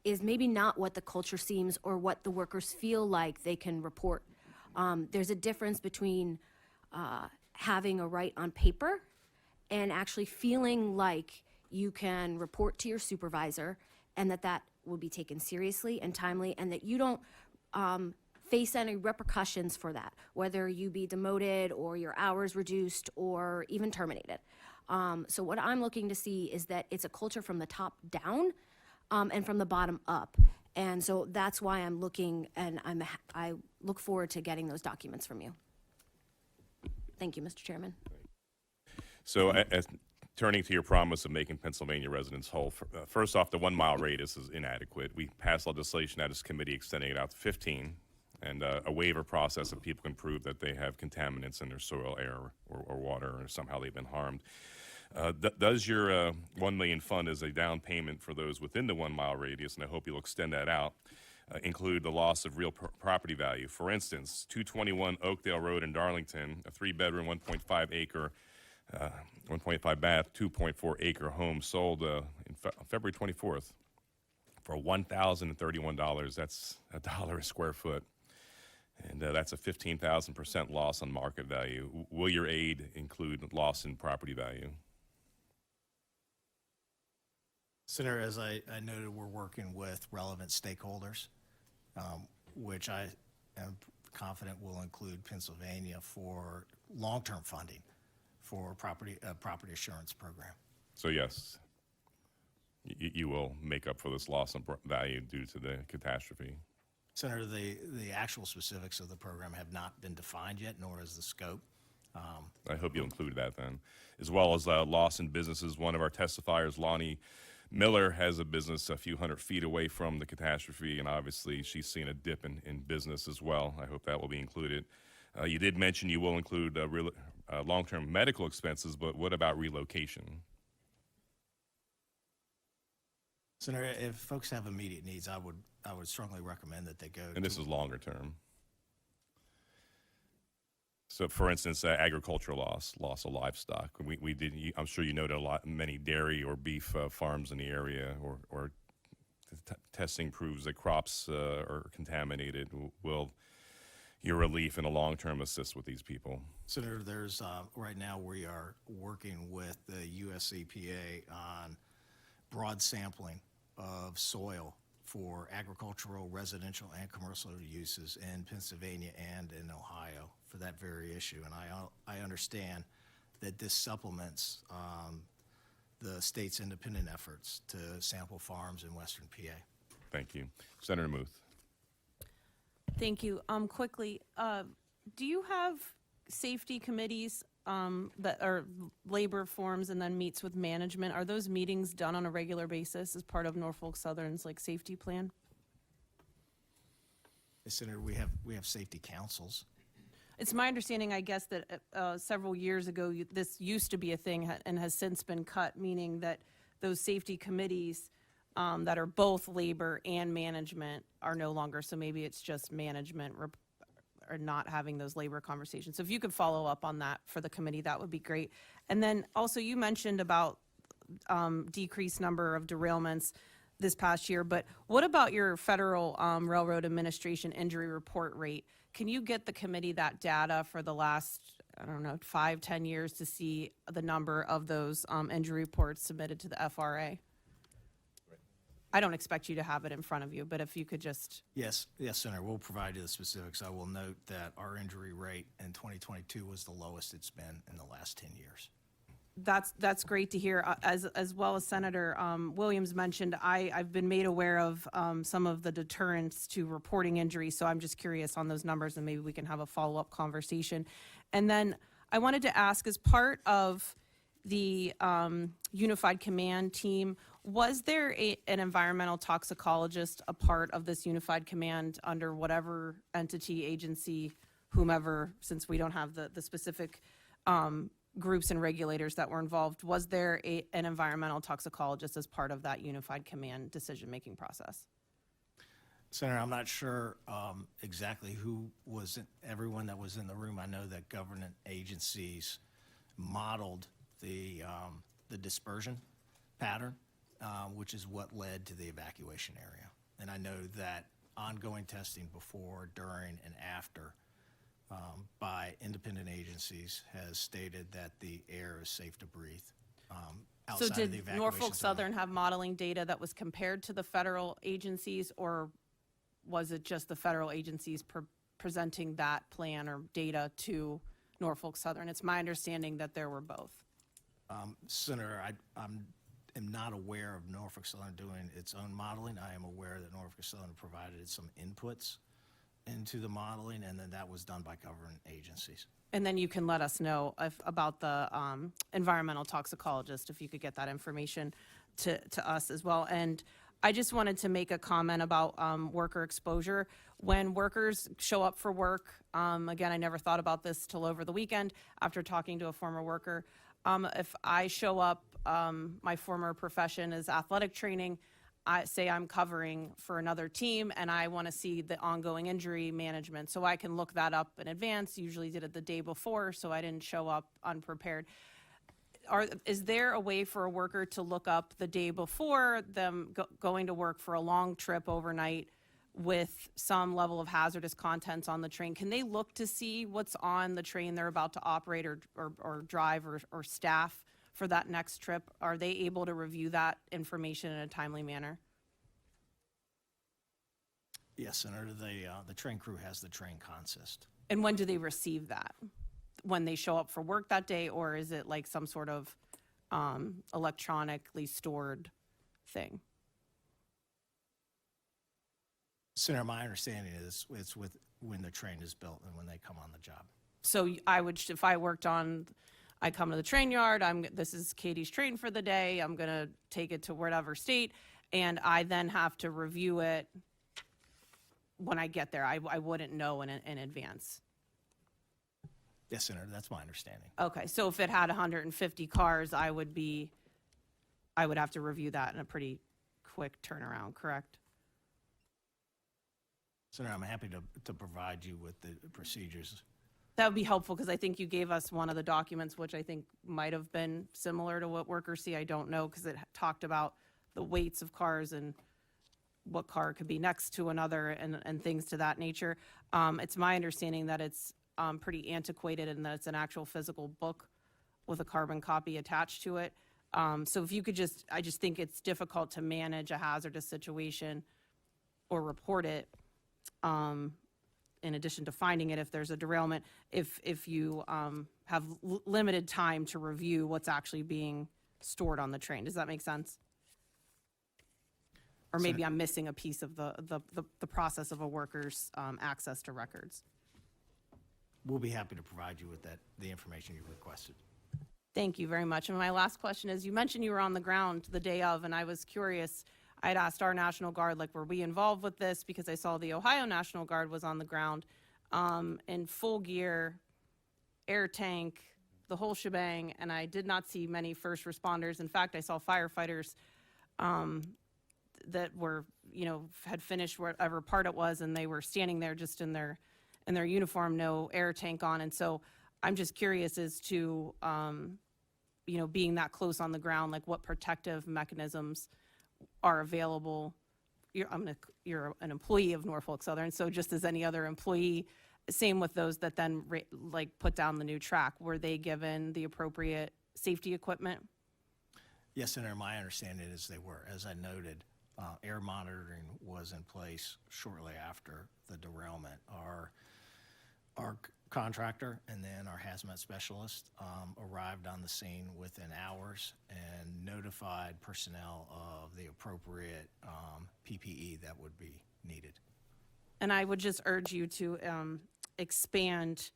is maybe not what the culture seems or what the workers feel like they can report. There's a difference between having a right on paper and actually feeling like you can report to your supervisor and that will be taken seriously and timely, and that you don't face any repercussions for that, whether you be demoted or your hours reduced or even terminated. So what I'm looking to see is that it's a culture from the top down and from the bottom up. And so that's why I'm looking, and I look forward to getting those documents from you. Thank you, Mr. Chairman. So turning to your promise of making Pennsylvania residents whole, first off, the 1 mile radius is inadequate. We passed legislation at this committee extending it out to 15, and a waiver process if people can prove that they have contaminants in their soil, air, or water, or somehow they've been harmed. Does your 1 million fund as a down payment for those within the 1 mile radius, and I hope you'll extend that out, include the loss of real property value? For instance, 221 Oakdale Road in Darlington, a 3-bedroom, 1.5 acre, 1.5 bath, 2.4 acre home sold on February 24th for $1,031. That's $1 a square foot. And that's a 15,000% loss on market value. Will your aid include loss in property value? Senator, as I noted, we're working with relevant stakeholders, which I am confident will include Pennsylvania for long-term funding for property assurance program. So yes, you will make up for this loss in value due to the catastrophe. Senator, the actual specifics of the program have not been defined yet, nor is the scope. I hope you'll include that then, as well as loss in businesses. One of our testifiers, Lonnie Miller, has a business a few hundred feet away from the catastrophe, and obviously she's seen a dip in business as well. I hope that will be included. You did mention you will include long-term medical expenses, but what about relocation? Senator, if folks have immediate needs, I would strongly recommend that they go. And this is longer term. So, for instance, agricultural loss of livestock. We did. I'm sure you know that many dairy or beef farms in the area, or testing proves that crops are contaminated. Will your relief in the long term assist with these people? Senator, there's right now we are working with the U.S. EPA on broad sampling of soil for agricultural, residential, and commercial uses in Pennsylvania and in Ohio for that very issue. And I understand that this supplements the state's independent efforts to sample farms in western PA. Thank you. Senator Muth. Thank you. Quickly, do you have safety committees that are labor forums and then meets with management? Are those meetings done on a regular basis as part of Norfolk Southern's safety plan? Yes, Senator, we have safety councils. It's my understanding, I guess, that several years ago, this used to be a thing and has since been cut, meaning that those safety committees that are both labor and management are no longer. So maybe it's just management or not having those labor conversations. So if you could follow up on that for the committee, that would be great. And then also you mentioned about decreased number of derailments this past year, but what about your Federal Railroad Administration injury report rate? Can you get the committee that data for the last, 5-10 years to see the number of those injury reports submitted to the FRA? I don't expect you to have it in front of you, but if you could just. Yes, Senator, we'll provide you the specifics. I will note that our injury rate in 2022 was the lowest it's been in the last 10 years. That's great to hear. As well as Senator Williams mentioned, I've been made aware of some of the deterrents to reporting injuries, so I'm just curious on those numbers, and maybe we can have a follow-up conversation. And then I wanted to ask, as part of the Unified Command team, was there an environmental toxicologist a part of this Unified Command under whatever entity, agency, whomever, since we don't have the specific groups and regulators that were involved. Was there an environmental toxicologist as part of that unified command decision-making process? Senator, I'm not sure exactly who was, everyone that was in the room. I know that government agencies modeled the dispersion pattern, which is what led to the evacuation area. And I know that ongoing testing before, during, and after by independent agencies has stated that the air is safe to breathe So outside of the did evacuation Norfolk zone. Southern have modeling data that was compared to the federal agencies, or was it just the federal agencies presenting that plan or data to Norfolk Southern? It's my understanding that there were both. Senator, I am not aware of Norfolk Southern doing its own modeling. I am aware that Norfolk Southern provided some inputs into the modeling, and then that was done by government agencies. And then you can let us know about the environmental toxicologist, if you could get that information to us as well. And I just wanted to make a comment about worker exposure. When workers show up for work, again, I never thought about this till over the weekend after talking to a former worker. If I show up, my former profession is athletic training. I say I'm covering for another team and I want to see the ongoing injury management. So I can look that up in advance, usually did it the day before, so I didn't show up unprepared. Is there a way for a worker to look up the day before them going to work for a long trip overnight with some level of hazardous contents on the train? Can they look to see what's on the train they're about to operate or drive or staff for that next trip? Are they able to review that information in a timely manner? Yes, Senator, the train crew has the train consist. And when do they receive that? When they show up for work that day, or is it like some sort of electronically stored thing? Senator, my understanding is it's with when the train is built and when they come on the job. So I would, if I worked on, I come to the train yard, this is Katie's train for the day, I'm gonna take it to whatever state, and I then have to review it when I get there. I wouldn't know in advance. Yes, Senator, that's my understanding. Okay, so if it had 150 cars, I would have to review that in a pretty quick turnaround, correct? Senator, I'm happy to provide you with the procedures. That would be helpful, because I think you gave us one of the documents, which I think might have been similar to what workers see. I don't know, because it talked about the weights of cars and what car could be next to another and things to that nature. It's my understanding that it's pretty antiquated and that it's an actual physical book with a carbon copy attached to it. So if you could I just think it's difficult to manage a hazardous situation or report it, in addition to finding it if there's a derailment, if you have limited time to review what's actually being stored on the train. Does that make sense? Or maybe I'm missing a piece of the process of a worker's access to records. We'll be happy to provide you with the information you requested. Thank you very much. And my last question is, you mentioned you were on the ground the day of, and I was curious. I had asked our National Guard, like, were we involved with this? Because I saw the Ohio National Guard was on the ground in full gear, air tank, the whole shebang, and I did not see many first responders. In fact, I saw firefighters that were, had finished whatever part it was, and they were standing there just in their uniform, no air tank on. And so I'm just curious as to, being that close on the ground, like what protective mechanisms are available. You're an employee of Norfolk Southern, so just as any other employee, same with those that then put down the new track. Were they given the appropriate safety equipment? Yes, Senator, my understanding is they were. As I noted, air monitoring was in place shortly after the derailment. Our contractor and then our hazmat specialist arrived on the scene within hours and notified personnel of the appropriate PPE that would be needed. And I would just urge you to expand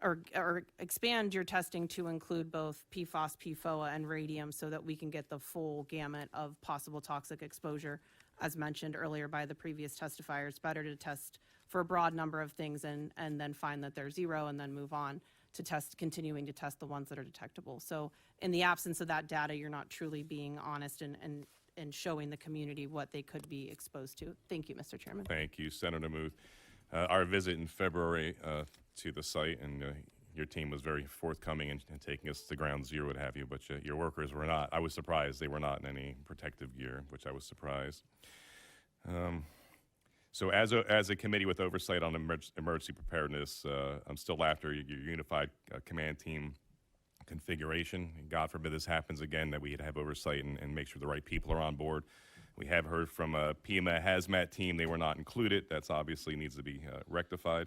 your testing to include both PFOS, PFOA, and radium, so that we can get the full gamut of possible toxic exposure. As mentioned earlier by the previous testifier, it's better to test for a broad number of things and then find that they're zero and then move on to continuing to test the ones that are detectable. So in the absence of that data, you're not truly being honest and showing the community what they could be exposed to. Thank you, Mr. Chairman. Thank you, Senator Muth. Our visit in February to the site, and your team was very forthcoming in taking us to ground zero, what have you, but your workers were not. I was surprised they were not in any protective gear, which I was surprised. So as a committee with oversight on emergency preparedness, I'm still after your unified command team configuration. God forbid this happens again, that we have oversight and make sure the right people are on board. We have heard from a PEMA hazmat team. They were not included. That's obviously needs to be rectified.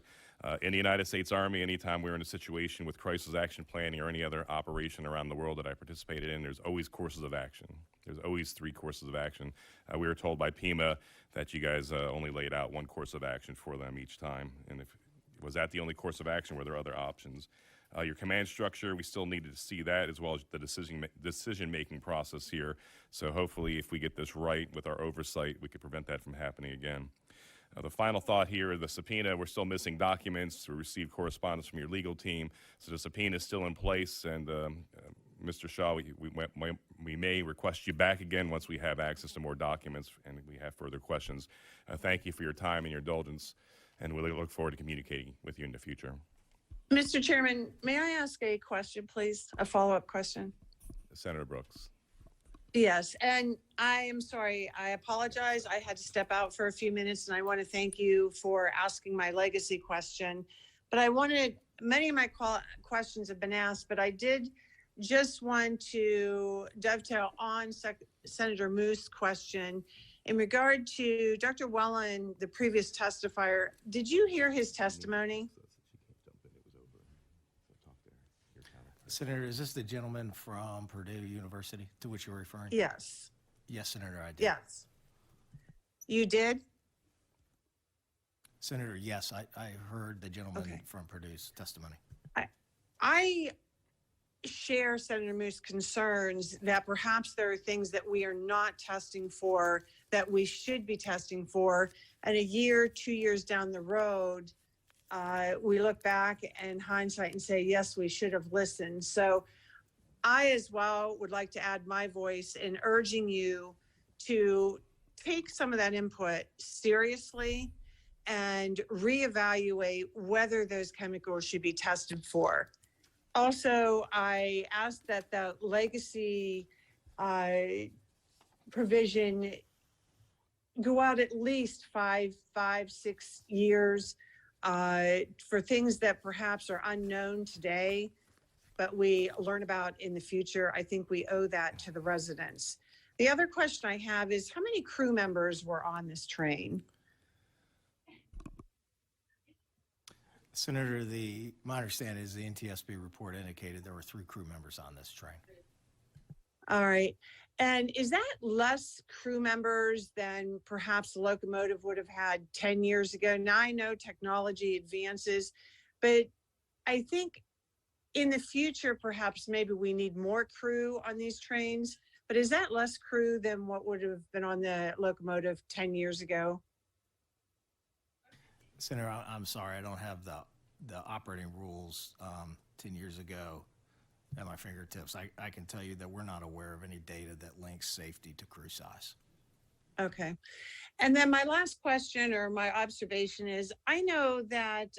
In the United States Army, anytime we're in a situation with crisis action planning or any other operation around the world that I participated in, there's always courses of action. There's always 3 courses of action. We were told by PEMA that you guys only laid out 1 course of action for them each time. And if was that the only course of action, were there other options? Your command structure, we still needed to see that, as well as the decision-making process here. So hopefully, if we get this right with our oversight, we could prevent that from happening again. The final thought here, the subpoena, we're still missing documents. We received correspondence from your legal team. So the subpoena is still in place. And Mr. Shaw, we may request you back again once we have access to more documents and we have further questions. Thank you for your time and your indulgence. And we look forward to communicating with you in the future. Mr. Chairman, may I ask a question, please? A follow-up question? Senator Brooks. Yes, and I am sorry. I apologize. I had to step out for a few minutes, and I want to thank you for asking my legacy question. But many of my questions have been asked, but I did just want to dovetail on Senator Muth's question in regard to Dr. Wellen, the previous testifier. Did you hear his testimony? Senator, is this the gentleman from Purdue University to which you're referring? Yes. Yes, Senator, I did. Yes. You did? Senator, yes, I heard the gentleman from Purdue's testimony. I share Senator Muth's concerns that perhaps there are things that we are not testing for that we should be testing for, and a year, 2 years down the road, we look back in hindsight and say, yes, we should have listened. So I as well would like to add my voice in urging you to take some of that input seriously and reevaluate whether those chemicals should be tested for. Also, I ask that the legacy provision go out at least 5, 6 years for things that perhaps are unknown today, but we learn about in the future. I think we owe that to the residents. The other question I have is, how many crew members were on this train? Senator, my understanding is the NTSB report indicated there were 3 crew members on this train. All right. And is that less crew members than perhaps the locomotive would have had 10 years ago? Now I know technology advances, but I think in the future, perhaps maybe we need more crew on these trains. But is that less crew than what would have been on the locomotive 10 years ago? Senator, I'm sorry, I don't have the operating rules 10 years ago at my fingertips. I can tell you that we're not aware of any data that links safety to crew size. Okay. And then my last question or my observation is, I know that,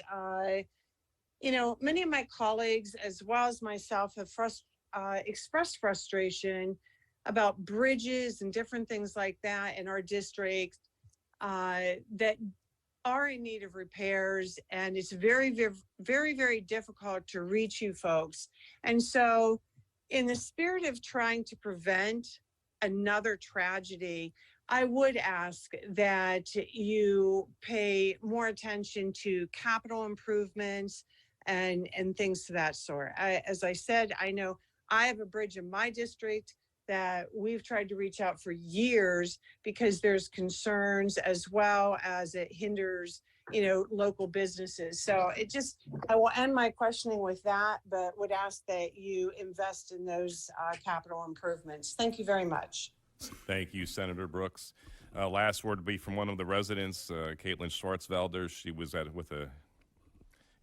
many of my colleagues as well as myself have expressed frustration about bridges and different things like that in our district that are in need of repairs, and it's very, very, very, very difficult to reach you folks. And so in the spirit of trying to prevent another tragedy, I would ask that you pay more attention to capital improvements and things to that sort. As I said, I know I have a bridge in my district that we've tried to reach out for years because there's concerns as well as it hinders, local businesses. So I will end my questioning with that, but would ask that you invest in those capital improvements. Thank you very much. Thank you, Senator Brooks. Last word would be from one of the residents, Caitlin Schwartzwelder. She was with a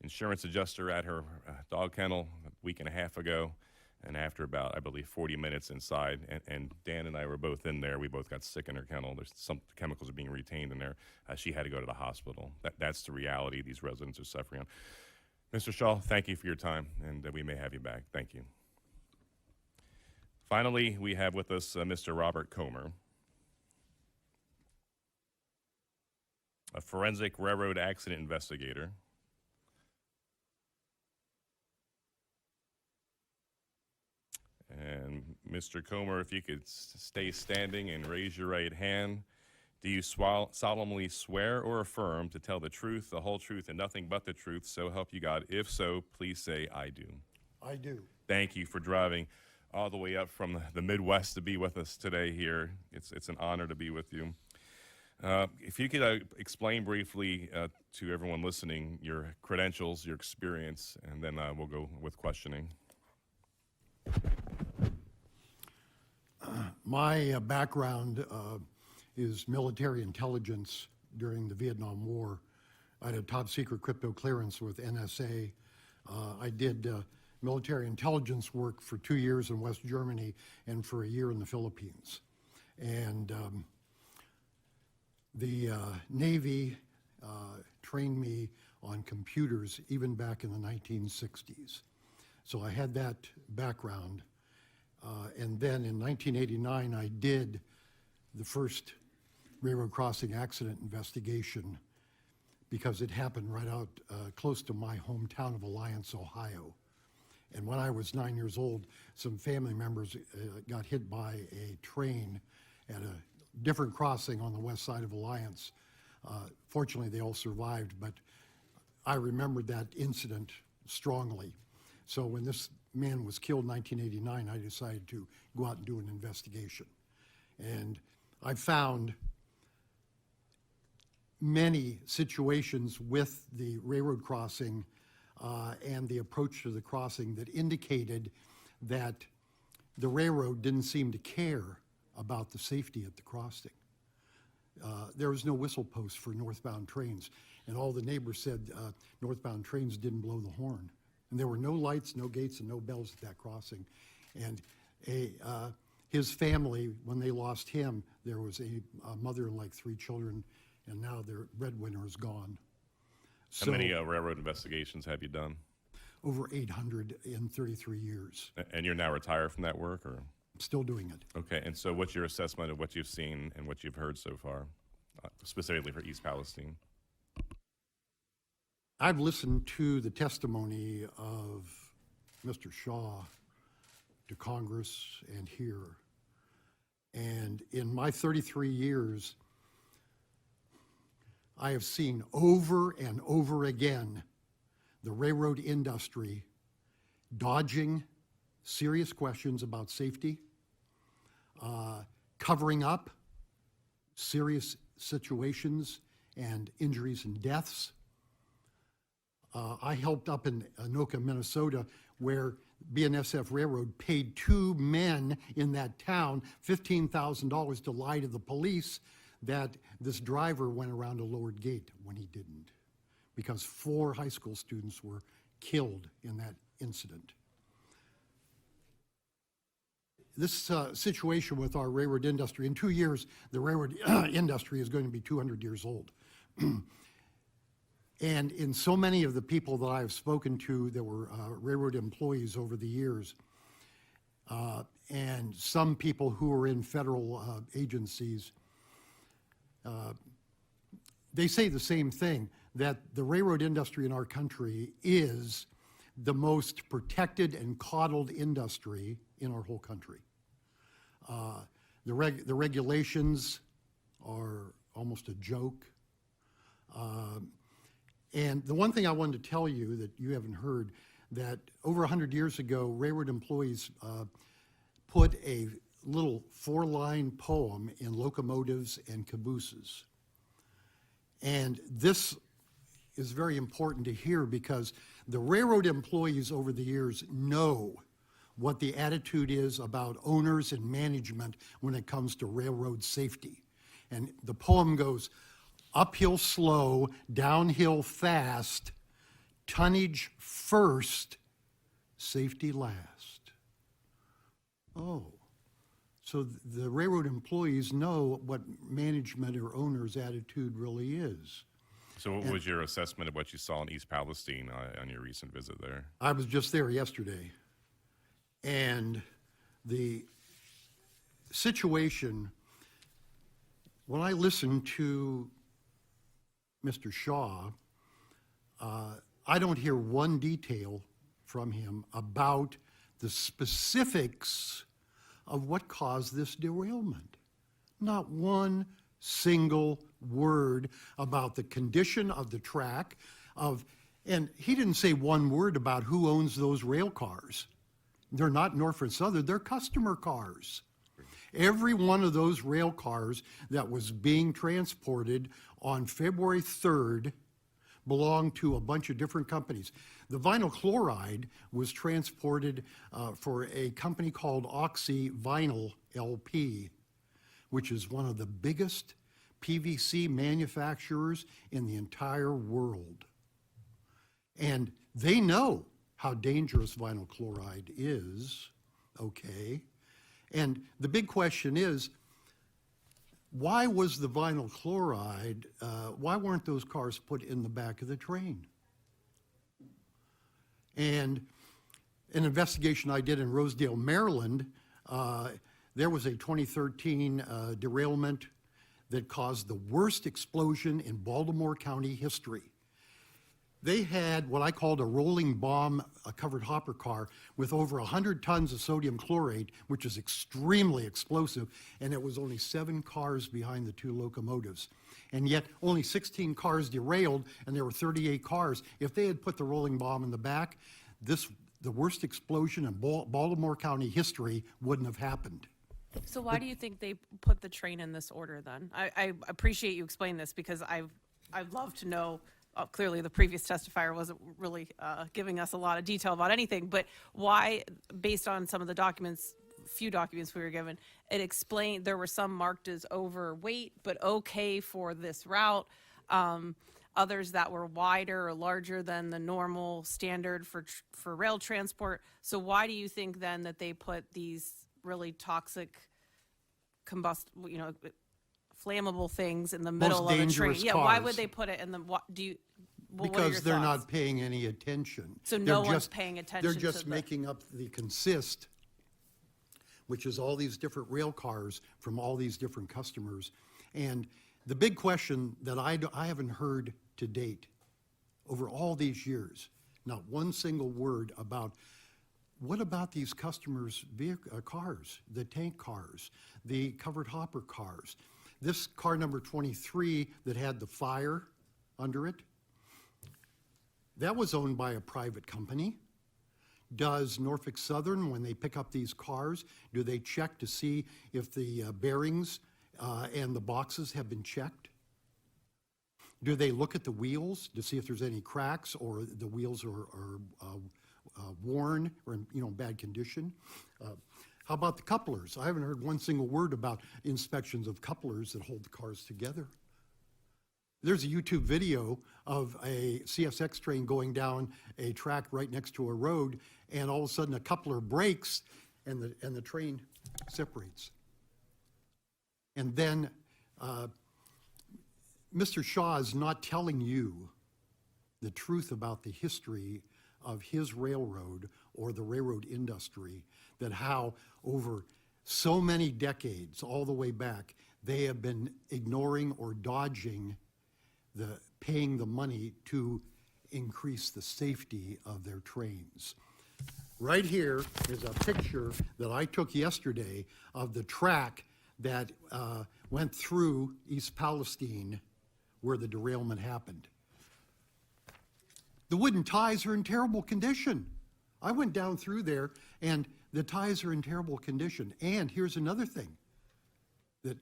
insurance adjuster at her dog kennel a week and a half ago. And after about, I believe, 40 minutes inside, and Dan and I were both in there. We both got sick in her kennel. There's some chemicals are being retained in there. She had to go to the hospital. That's the reality these residents are suffering on. Mr. Shaw, thank you for your time, and we may have you back. Thank you. Finally, we have with us Mr. Robert Comer, a forensic railroad accident investigator. And Mr. Comer, if you could stay standing and raise your right hand. Do you solemnly swear or affirm to tell the truth, the whole truth, and nothing but the truth, so help you God? If so, please say, I do. I do. Thank you for driving all the way up from the Midwest to be with us today here. It's an honor to be with you. If you could explain briefly to everyone listening your credentials, your experience, and then we'll go with questioning. My background is military intelligence during the Vietnam War. I had a top secret crypto clearance with NSA. I did military intelligence work for 2 years in West Germany and for a year in the Philippines. And the Navy trained me on computers even back in the 1960s. So I had that background. And then in 1989, I did the first railroad crossing accident investigation because it happened right out close to my hometown of Alliance, Ohio. And when I was 9 years old, some family members got hit by a train at a different crossing on the west side of Alliance. Fortunately, they all survived, but I remembered that incident strongly. So when this man was killed in 1989, I decided to go out and do an investigation. And I found many situations with the railroad crossing and the approach to the crossing that indicated that the railroad didn't seem to care about the safety at the crossing. There was no whistle post for northbound trains, and all the neighbors said northbound trains didn't blow the horn. And there were no lights, no gates, and no bells at that crossing. And his family, when they lost him, there was a mother and like 3 children, and now their breadwinner is gone. How many railroad investigations have you done? Over 800 in 33 years. And you're now retired from that work, or? Still doing it. Okay, and so what's your assessment of what you've seen and what you've heard so far, specifically for East Palestine? I've listened to the testimony of Mr. Shaw to Congress and here. And in my 33 years, I have seen over and over again the railroad industry dodging serious questions about safety, covering up serious situations and injuries and deaths. I helped up in Anoka, Minnesota, where BNSF Railroad paid 2 men in that town $15,000 to lie to the police that this driver went around a lowered gate when he didn't, because 4 high school students were killed in that incident. This situation with our railroad industry, in 2 years, the railroad industry is going to be 200 years old. And in so many of the people that I've spoken to that were railroad employees over the years, and some people who are in federal agencies, they say the same thing, that the railroad industry in our country is the most protected and coddled industry in our whole country. The regulations are almost a joke. And the one thing I wanted to tell you that you haven't heard, that over 100 years ago, railroad employees put a little 4-line poem in locomotives and cabooses. And this is very important to hear because the railroad employees over the years know what the attitude is about owners and management when it comes to railroad safety. And the poem goes, uphill slow, downhill fast, tonnage first, safety last. Oh, so the railroad employees know what management or owner's attitude really is. So what was your assessment of what you saw in East Palestine on your recent visit there? I was just there yesterday, and the situation, when I listened to Mr. Shaw, I don't hear one detail from him about the specifics of what caused this derailment. Not one single word about the condition of the track, and he didn't say one word about who owns those rail cars. They're not Norfolk Southern, they're customer cars. Every one of those rail cars that was being transported on February 3rd belonged to a bunch of different companies. The vinyl chloride was transported for a company called Oxy Vinyl LP, which is one of the biggest PVC manufacturers in the entire world. And they know how dangerous vinyl chloride is, okay? And the big question is, why was the vinyl chloride, why weren't those cars put in the back of the train? And an investigation I did in Rosedale, Maryland, there was a 2013 derailment that caused the worst explosion in Baltimore County history. They had what I called a rolling bomb, a covered hopper car with over 100 tons of sodium chlorate, which is extremely explosive, and it was only 7 cars behind the 2 locomotives. And yet only 16 cars derailed, and there were 38 cars. If they had put the rolling bomb in the back, the worst explosion in Baltimore County history wouldn't have happened. So why do you think they put the train in this order then? I appreciate you explaining this because I'd love to know. Clearly, the previous testifier wasn't really giving us a lot of detail about anything, but why, based on some of the documents, few documents we were given, it explained there were some marked as overweight, but okay for this route. Others that were wider or larger than the normal standard for rail transport. So why do you think then that they put these really toxic, flammable things in the middle of a train? Dangerous Yeah, why cars. would they put it in the? What are your Because they're thoughts? not paying any attention. So They're no one's just- paying attention They're to just the- making up the consist, which is all these different rail cars from all these different customers. And the big question that I haven't heard to date over all these years, not one single word about what about these customers' cars, the tank cars, the covered hopper cars. This car number 23 that had the fire under it, that was owned by a private company. Does Norfolk Southern, when they pick up these cars, do they check to see if the bearings and the boxes have been checked? Do they look at the wheels to see if there's any cracks or the wheels are worn or in bad condition? How about the couplers? I haven't heard one single word about inspections of couplers that hold the cars together. There's a YouTube video of a CSX train going down a track right next to a road, and all of a sudden a coupler breaks and the train separates. And then Mr. Shaw is not telling you the truth about the history of his railroad or the railroad industry, that how over so many decades, all the way back, they have been ignoring or dodging paying the money to increase the safety of their trains. Right here is a picture that I took yesterday of the track that went through East Palestine where the derailment happened. The wooden ties are in terrible condition. I went down through there and the ties are in terrible condition. And here's another thing that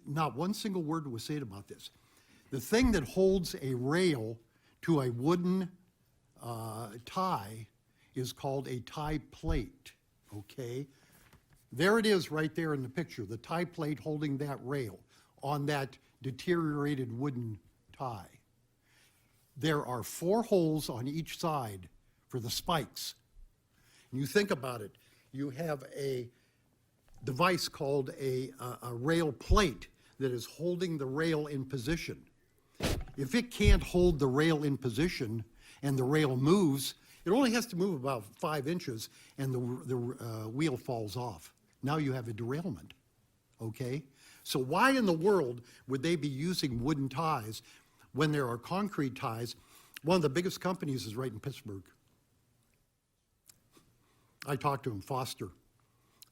not one single word was said about this. The thing that holds a rail to a wooden tie is called a tie plate, okay? There it is right there in the picture, the tie plate holding that rail. on that deteriorated wooden tie. There are 4 holes on each side for the spikes. And you think about it, you have a device called a rail plate that is holding the rail in position. If it can't hold the rail in position and the rail moves, it only has to move about 5 inches and the wheel falls off. Now you have a derailment, okay? So why in the world would they be using wooden ties when there are concrete ties? One of the biggest companies is right in Pittsburgh. I talked to them, Foster.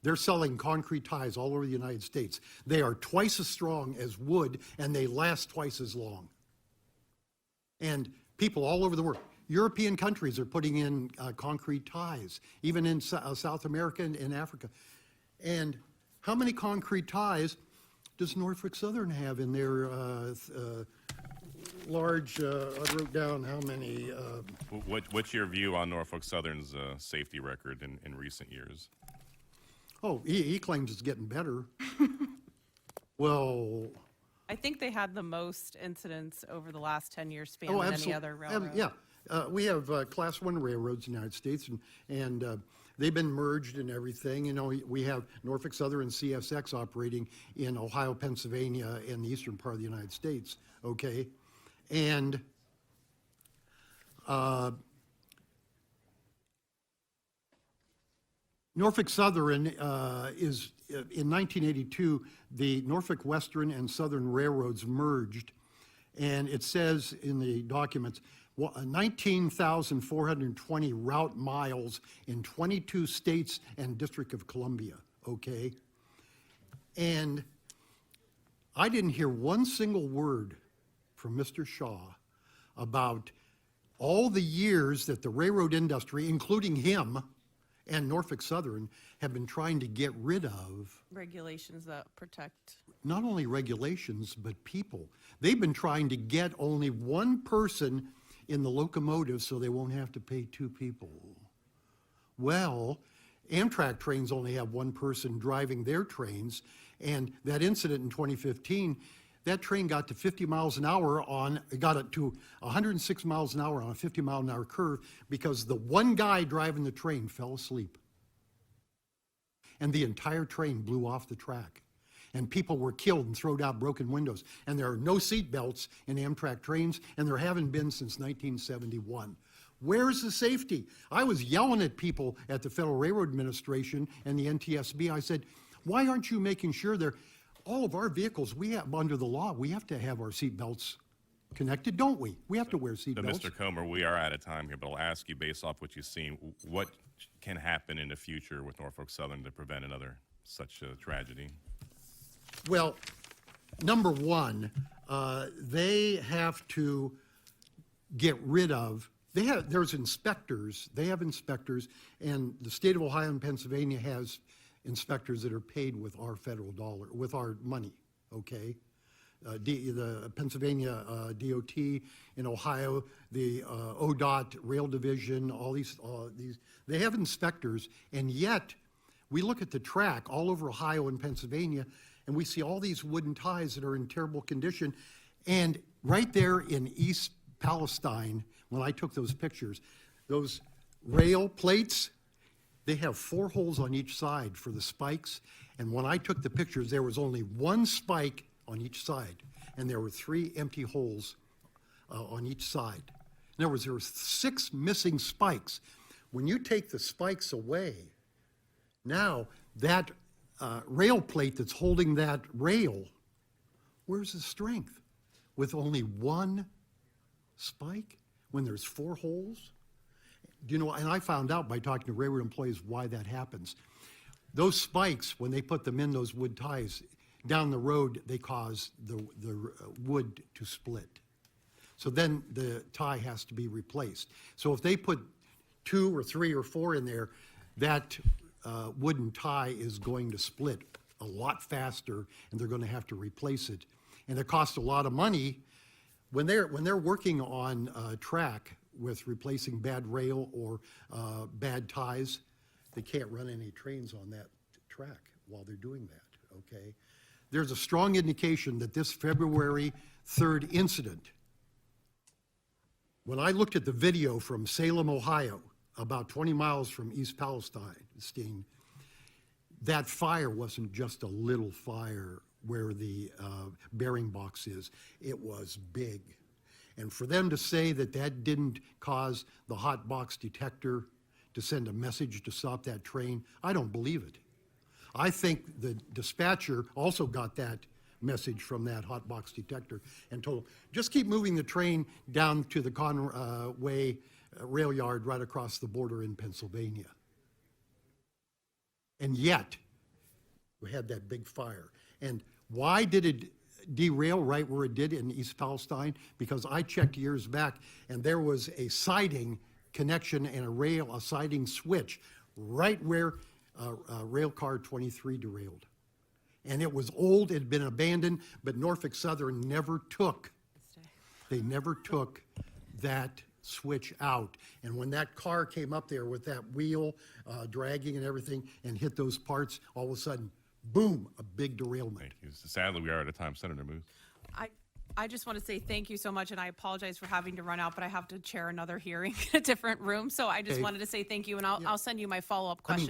They're selling concrete ties all over the United States. They are twice as strong as wood, and they last twice as long. And people all over the world, European countries are putting in concrete ties, even in South America and in Africa. And how many concrete ties does Norfolk Southern have in their large, I wrote down how many. What's your view on Norfolk Southern's safety record in recent years? Oh, he claims it's getting better. Well, I think they had the most incidents over the last 10-year span oh, than any absolutely. other railroad. Yeah, we have Class 1 railroads in the United States, and they've been merged and everything. You know, we have Norfolk Southern and CSX operating in Ohio, Pennsylvania, and the eastern part of the United States, okay? And Norfolk Southern is, in 1982, the Norfolk Western and Southern Railroads merged, and it says in the documents, 19,420 route miles in 22 states and District of Columbia, okay? And I didn't hear one single word from Mr. Shaw about all the years that the railroad industry, including him and Norfolk Southern, have been trying to get rid of Regulations that protect. not only regulations, but people. They've been trying to get only one person in the locomotive so they won't have to pay 2 people. Well, Amtrak trains only have one person driving their trains, and that incident in 2015, that train got to 50 miles an hour it got it to 106 miles an hour on a 50-mile-an-hour curve because the one guy driving the train fell asleep. And the entire train blew off the track. And people were killed and thrown out broken windows. And there are no seat belts in Amtrak trains, and there haven't been since 1971. Where's the safety? I was yelling at people at the Federal Railroad Administration and the NTSB. I said, why aren't you making sure all of our vehicles, we have, under the law, we have to have our seat belts connected, don't we? We have to wear seat So, belts. Mr. Comer, we are out of time here, but I'll ask you, based off what you've seen, what can happen in the future with Norfolk Southern to prevent another such a tragedy? Well, number one, they have to get rid of, there's inspectors, they have inspectors, and the state of Ohio and Pennsylvania has inspectors that are paid with our federal dollar, with our money, okay? The Pennsylvania DOT, in Ohio, the ODOT Rail Division, all these, they have inspectors, and yet we look at the track all over Ohio and Pennsylvania, and we see all these wooden ties that are in terrible condition. And right there in East Palestine, when I took those pictures, those rail plates, they have 4 holes on each side for the spikes. And when I took the pictures, there was only 1 spike on each side, and there were 3 empty holes on each side. In other words, there were 6 missing spikes. When you take the spikes away, now that rail plate that's holding that rail, where's the strength? With only 1 spike when there's 4 holes? Do you know, and I found out by talking to railroad employees why that happens. Those spikes, when they put them in those wood ties, down the road, they cause the wood to split. So then the tie has to be replaced. So if they put 2 or 3 or 4 in there, that wooden tie is going to split a lot faster, and they're going to have to replace it. And it costs a lot of money. When they're working on track with replacing bad rail or bad ties, they can't run any trains on that track while they're doing that, okay? there's a strong indication that this February 3rd incident, when I looked at the video from Salem, Ohio, about 20 miles from East Palestine, that fire wasn't just a little fire where the bearing box is. It was big. And for them to say that that didn't cause the hot box detector to send a message to stop that train, I don't believe it. I think the dispatcher also got that message from that hot box detector and told him, just keep moving the train down to the Conway rail yard right across the border in Pennsylvania. And yet, we had that big fire. And why did it derail right where it did in East Palestine? Because I checked years back, and there was a siding connection and a siding switch right where rail car 23 derailed. And it was old, it had been abandoned, but Norfolk Southern never took, they never took that switch out. And when that car came up there with that wheel dragging and everything and hit those parts, all of a sudden, boom, a big derailment. Thank you. Sadly, we are out of time. Senator Muth. I just want to say thank you so much, and I apologize for having to run out, but I have to chair another hearing in a different room. So I just Okay. wanted to say thank you, and I'll send you my follow-up I mean, questions.